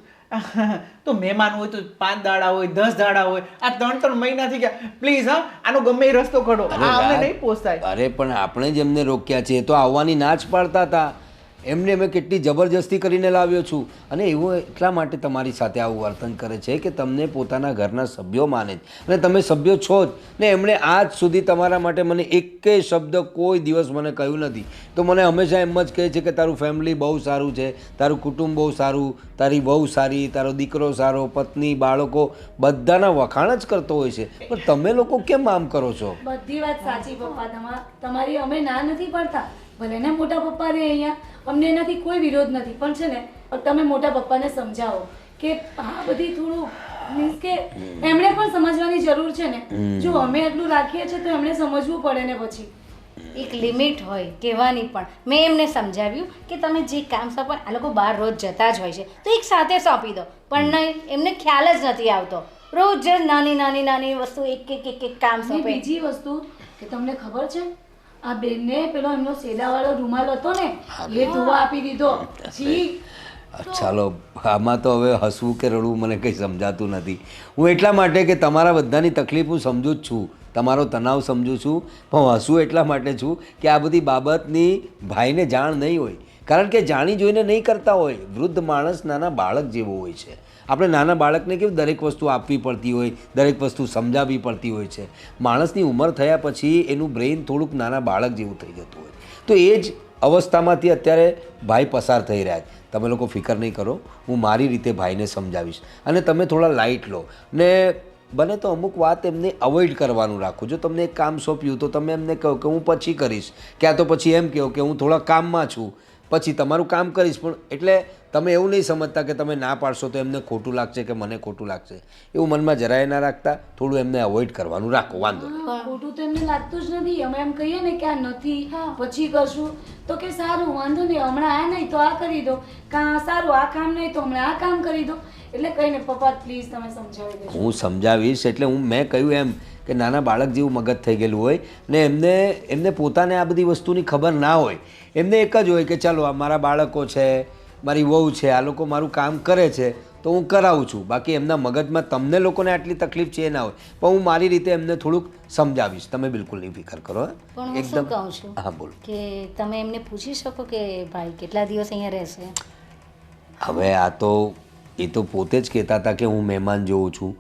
તો મહેમાન હોય તો 5 દાડા હોય, 10 દાડા હોય, આ 3 મહિના થઈ ગયા. પ્લીઝ હા, આનો ગમે એ રસ્તો કાઢો, આ અમને નહીં પોસાય. અરે પણ આપણે જ એમને રોક્યા છે, એ તો આવવાની ના જ પાડતા હતા. એમને મેં કેટલી જબરજસ્તી કરીને લાવ્યો છું. અને એવું એટલા માટે તમારી સાથે આવું વર્તન કરે છે કે તમને પોતાના ઘરના સભ્યો માને છે, અને તમે સભ્યો છો જ. ને એમણે આજ સુધી તમારા માટે મને એકેય શબ્દ કોઈ દિવસ મને કહ્યું નથી. તો મને હંમેશા એમ જ કહે છે કે તારું ફેમિલી બહુ સારું છે, તારું કુટુંબ બહુ સારું, તારી બહુ સારી, તારો દીકરો સારો, પત્ની, બાળકો, બધાના વખાણ જ કરતો હોય છે. પણ તમે લોકો કેમ આમ કરો છો? બધી વાત સાચી પપ્પા, તમારી અમે ના નથી પડતા. ભલે ને મોટા પપ્પા રે અહીંયા, અમને એનાથી કોઈ વિરોધ નથી, પણ છે ને તમે મોટા પપ્પાને સમજાવો કે આ બધી થોડું મીન્સ કે એમણે પણ સમજવાની જરૂર છે ને. જો અમે એટલું રાખીએ છીએ તો એમણે સમજવું પડે ને. પછી એક લિમિટ હોય કહેવાની પણ. મેં એમને સમજાવ્યું કે તમે જે કામ સોંપો, આ લોકો બહાર રોજ જતા જ હોય છે તો એક સાથે સોંપી દો, પણ નહીં, એમને ખ્યાલ જ નથી આવતો. રોજ જ નાની વસ્તુ એક કામ અને સોંપે. બીજી વસ્તુ કે તમને ખબર છે, આ બેનને પેલો એમનો સેદાવાળો રૂમાલ હતો ને એ ધોવા આપી દીધો. જી ચાલો, આમાં તો હવે હસવું કે રડવું મને કંઈ સમજાતું નથી. હું એટલા માટે કે તમારા બધાની તકલીફ હું સમજુ જ છું, તમારો તણાવ સમજુ છું, પણ હસવું એટલા માટે છું કે આ બધી બાબતની ભાઈને જાણ નહીં હોય. કારણ કે જાણી જોઈને નહીં કરતા હોય. વૃદ્ધ માણસ નાના બાળક જેવો હોય છે. આપણે નાના બાળકને કેવું દરેક વસ્તુ આપવી પડતી હોય, દરેક વસ્તુ સમજાવવી પડતી હોય છે. માણસની ઉંમર થયા પછી એનું બ્રેઇન થોડુંક નાના બાળક જેવું થઈ જતું હોય. તો એ જ અવસ્થામાંથી અત્યારે ભાઈ પસાર થઈ રહ્યા છે. તમે લોકો ફિકર નહીં કરો, હું મારી રીતે ભાઈને સમજાવીશ. અને તમે થોડા લાઇટ લો ને બને તો અમુક વાત એમને અવોઇડ કરવાનું રાખો. જો તમને એક કામ સોંપ્યું તો તમે એમને કહો કે હું પછી કરીશ, ક્યાં તો પછી એમ કહો કે હું થોડા કામમાં છું, પછી તમારું કામ કરીશ. પણ એટલે તમે એવું નહીં સમજતા કે તમે ના પાડશો તો એમને ખોટું લાગશે કે મને ખોટું લાગશે, એવું મનમાં જરાય ના રાખતા. થોડું એમને અવોઇડ કરવાનું રાખો, વાંધો નહીં. ખોટું તો એમને લાગતું જ નથી. અમે એમ કહીએ ને કે આ નથી, પછી કરશું તો કે સારું વાંધો નહીં, હમણાં આ નહીં તો આ કરી દો, કાં સારું આ કામ નહીં તો હમણાં આ કામ કરી દો. એટલે કઈ ને પપ્પા પ્લીઝ તમે સમજાવી દેજો. હું સમજાવીશ. એટલે મેં કહ્યું એમ કે નાના બાળક જેવું મગજ થઈ ગયેલું હોય ને એમને પોતાને આ બધી વસ્તુની ખબર ના હોય. એમને એક જ હોય કે ચાલો આ મારા બાળકો છે, મારી વહુ છે, આ લોકો મારું કામ કરે છે તો હું કરાવું છું. બાકી એમના મગજમાં તમને લોકોને આટલી તકલીફ છે એ ના હોય. પણ હું મારી રીતે એમને થોડુંક સમજાવીશ, તમે બિલકુલ નહીં ફિકર કરો. પણ હું શું કહું છું હા બોલો. કે તમે એમને પૂછી શકો કે ભાઈ કેટલા દિવસ અહીંયા રહેશે. હવે આ તો એ તો પોતે જ કહેતા હતા કે હું મહેમાન જોઉં છું,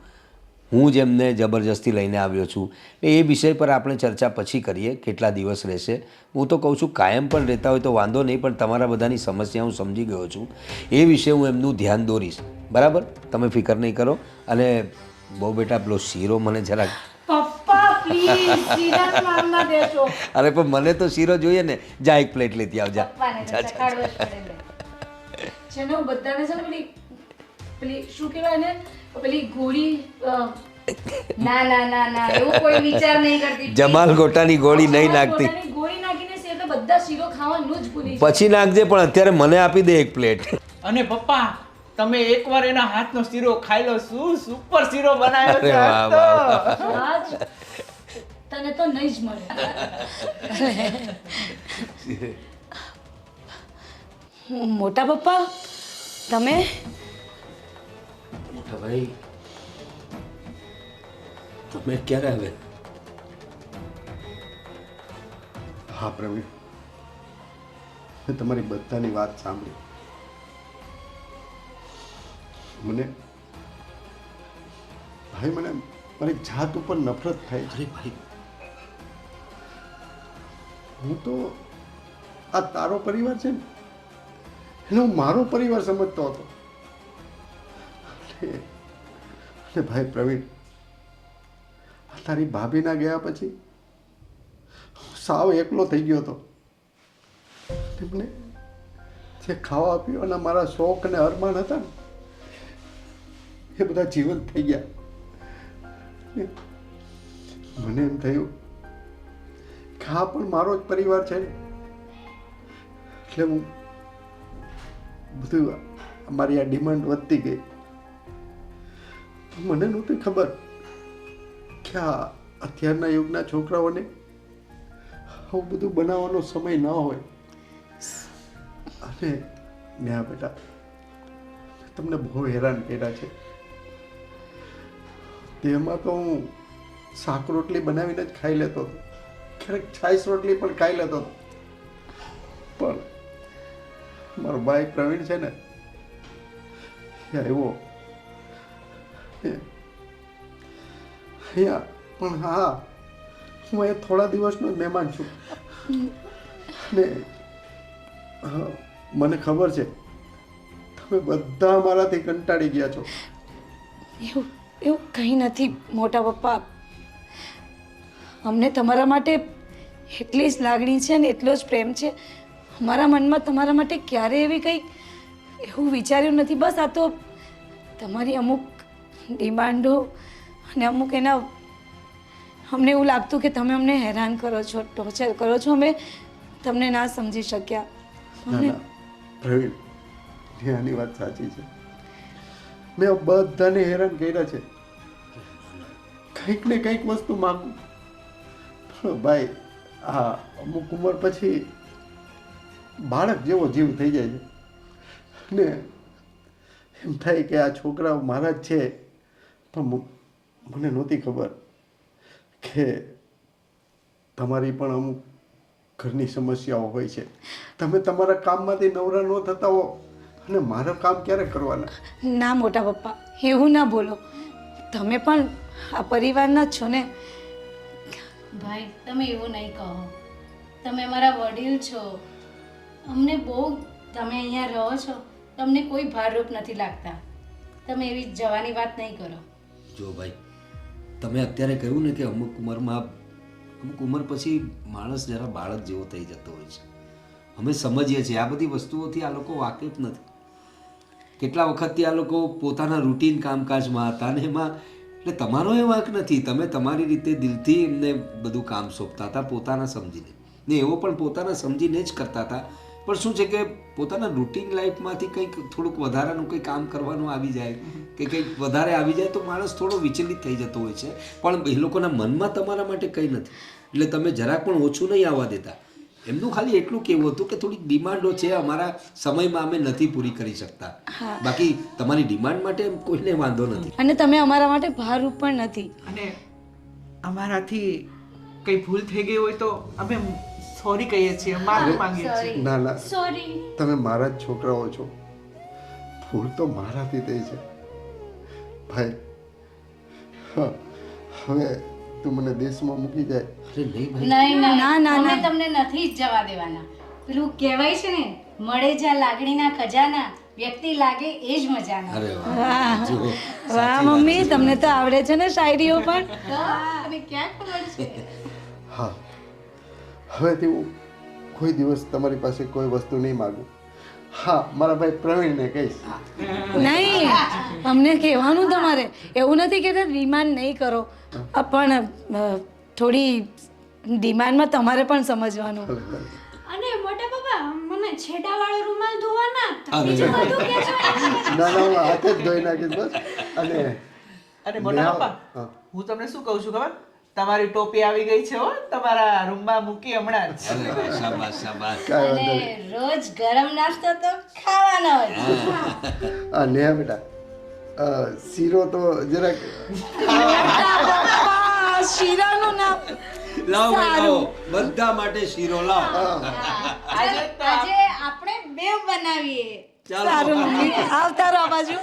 હું જ એમને જબરજસ્તી લઈને આવ્યો છું. એ વિષય પર આપણે ચર્ચા પછી કરીએ, કેટલા દિવસ રહેશે. હું તો કહું છું કાયમ પણ રહેતા હોય તો વાંધો નહીં, પણ તમારા બધાની સમસ્યા હું સમજી ગયો છું. એ વિશે હું એમનું ધ્યાન દોરીશ, બરાબર? તમે ફિકર નહીં કરો. અને બહુ બેટા પેલો શીરો મને જરાક. પપ્પા પ્લીઝ સીધા નામ ના દેશો. અરે પણ મને તો શીરો જોઈએ ને. જા એક પ્લેટ લેતી આવજા. પપ્પાને તો ચખાડવો જ પડે ને. છે ને હું બધાને છે ને પેલી શું કહેવાય ને પેલી ગોળી ના ના ના ના એવું કોઈ વિચાર નહીં કરતી. જમાલ ગોટાની ગોળી નહીં નાખતી. ગોળાની ગોળી નાખીને છે એટલે બધા શીરો ખાવાનું જ ભૂલી પછી નાખજે, પણ અત્યારે મને આપી દે એક પ્લેટ. અને પપ્પા તમે એકવાર એના હાથનો શીરો ખાઈ લો, શું સુપર શીરો બનાવ્યો છે અરે આજ વાહ, તો. આજ તને તો નહીં જ મળે. મોટા પપ્પા તમે મોટા ભાઈ તમે ક્યારે આવે? હા પ્રવીણ, મેં તમારી બધાની વાત સાંભળી. મને ભાઈ મને મારી જાત ઉપર નફરત થાય છે. અરે ભાઈ, હું તો આ તારો પરિવાર છે ને એને હું મારો પરિવાર સમજતો હતો. અને ભાઈ પ્રવીણ, આ તારી ભાભીના ગયા પછી હું સાવ એકલો થઈ ગયો હતો. મને જે ખાવા પીવાના મારા શોખ અને અરમાન હતા ને એ બધા જીવન થઈ ગયા. મને એમ થયું કે આ પણ મારો જ પરિવાર છે ને, એટલે હું બધું અમારી આ ડિમાન્ડ વધતી ગઈ. મને નહોતી ખબર કે આ અત્યારના યુગના છોકરાઓને આવું બધું બનાવવાનો સમય ન હોય. અને ન્યા બેટા તમને બહુ હેરાન કર્યા છે. તેમાં તો હું શાક રોટલી બનાવીને જ ખાઈ લેતો હતો, ક્યારેક છાશ રોટલી પણ ખાઈ લેતો હતો. પણ મારો ભાઈ પ્રવીણ છે ને એ આવ્યો અહીંયા. પણ હા, હું એ થોડા દિવસનો જ મહેમાન છું. ને મને ખબર છે તમે બધા મારાથી કંટાળી ગયા છો. એવું એવું કંઈ નથી મોટા પપ્પા. અમને તમારા માટે એટલી જ લાગણી છે ને એટલો જ પ્રેમ છે. અમારા મનમાં તમારા માટે ક્યારેય એવી કંઈ એવું વિચાર્યું નથી. બસ આ તો તમારી અમુક ડિમાન્ડો અને અમુક એના અમને એવું લાગતું કે તમે અમને હેરાન કરો છો, ટોર્ચર કરો છો. અમે તમને ના સમજી શક્યા. ના ના પ્રવીણ, આની વાત સાચી છે. મેં બધાને હેરાન કર્યા છે. કંઈક ને કંઈક વસ્તુ માંગુ. ભાઈ આ અમુક ઉંમર પછી બાળક જેવો જીવ થઈ જાય છે ને એમ થાય કે આ છોકરાઓ મારા જ છે. પણ મને નહોતી ખબર કે તમારી પણ અમુક ઘરની સમસ્યાઓ હોય છે. તમે તમારા કામમાંથી નવરા ન થતા હો અને મારા કામ ક્યારે કરવાના? ના મોટા પપ્પા, એવું ના બોલો. તમે પણ આ પરિવારના જ છો ને. ભાઈ તમે એવું નહીં કહો. તમે અમારા વડીલ છો. અમને બહુ તમે અહીંયા રહો છો, તમને કોઈ ભારરૂપ નથી લાગતા. તમે એવી જવાની વાત નહીં કરો. જો ભાઈ, તમે અત્યારે કહ્યું ને કે અમુક ઉંમર પછી માણસ જરા બાળક જેવો થઈ જતો હોય છે. અમે સમજીએ છીએ, આ બધી વસ્તુઓથી આ લોકો વાકેફ નથી. કેટલા વખતથી આ લોકો પોતાના રૂટીન કામકાજમાં હતા અને એમાં એટલે તમારો એ વાંક નથી. તમે તમારી રીતે દિલથી એમને બધું કામ સોંપતા હતા પોતાના સમજીને, ને એવો પણ પોતાના સમજીને જ કરતા હતા. પણ શું છે કે પોતાના રૂટીન લાઈફમાંથી કંઈક થોડુંક વધારાનું કંઈ કામ કરવાનું આવી જાય કે કંઈક વધારે આવી જાય તો માણસ થોડો વિચલિત થઈ જતો હોય છે. પણ એ લોકોના મનમાં તમારા માટે કંઈ નથી, એટલે તમે જરાક પણ ઓછું નહીં આવવા દેતા. એમનું ખાલી એટલું કહેવું હતું કે થોડીક ડિમાન્ડો છે, અમારા સમયમાં અમે નથી પૂરી કરી શકતા. બાકી તમારી ડિમાન્ડ માટે કોઈને વાંધો નથી. અને તમે અમારા માટે ભારરૂપ પણ નથી. અને અમારાથી કંઈ ભૂલ થઈ ગઈ હોય તો અમે સોરી કહીએ છીએ, માફી માંગીએ છીએ. ના ના, સોરી. તમે મારા જ છોકરાઓ છો. ભૂલ તો મારાથી થઈ છે ભાઈ. હા, હવે તું મને દેશમાં મૂકી જાય. અરે નહીં ભાઈ. નહીં નહીં ના, ના, અમે ના. તમને નથી જ જવા દેવાના. પેલું કહેવાય છે ને, મળે જ્યાં લાગણીના ખજાના, વ્યક્તિ લાગે એ જ મજાના. અરે વાહ જુઓ, વાહ મમ્મી, તમને તો આવડે છે ને શાયરીઓ પણ. તો અને ક્યાં ખબર છે. હા, હવેથી હું કોઈ દિવસ તમારી પાસે કોઈ વસ્તુ નહીં માગું. હા, મારા ભાઈ પ્રવીણને કહીશ. નહીં, અમને કહેવાનું તમારે. એવું નથી કે ડિમાન્ડ નહીં કરો, પણ થોડી ડિમાન્ડમાં તમારે પણ સમજવાનું. અને મોટા પપ્પા મને છેડાવાળો રૂમાલ ધોવાના અરે. બીજું બધું કે છો ના ના, હું હાથે જ ધોઈ નાખીશ બસ. અને અરે મોટા પપ્પા, હા. હું તમને શું કહું છું ખબર? તમારી ટોપી આવી ગઈ છે હો, તમારા રૂમમાં મૂકી હમણાં જ. અરે વાહ, શાબાશ શાબાશ. કાંઈ વાંધો અને નહીં. રોજ ગરમ નાસ્તો તો ખાવાનો જ. હા નેહા બેટા, શીરો તો જરાક બાપા, શીરાનું નામ. લાવો ભાઈ લાવો, બધા માટે શીરો લાવો. આજે તો આજે આપણે બે બનાવીએ. ચાલો સારું મમ્મી, આવતા રહો આ બાજુ.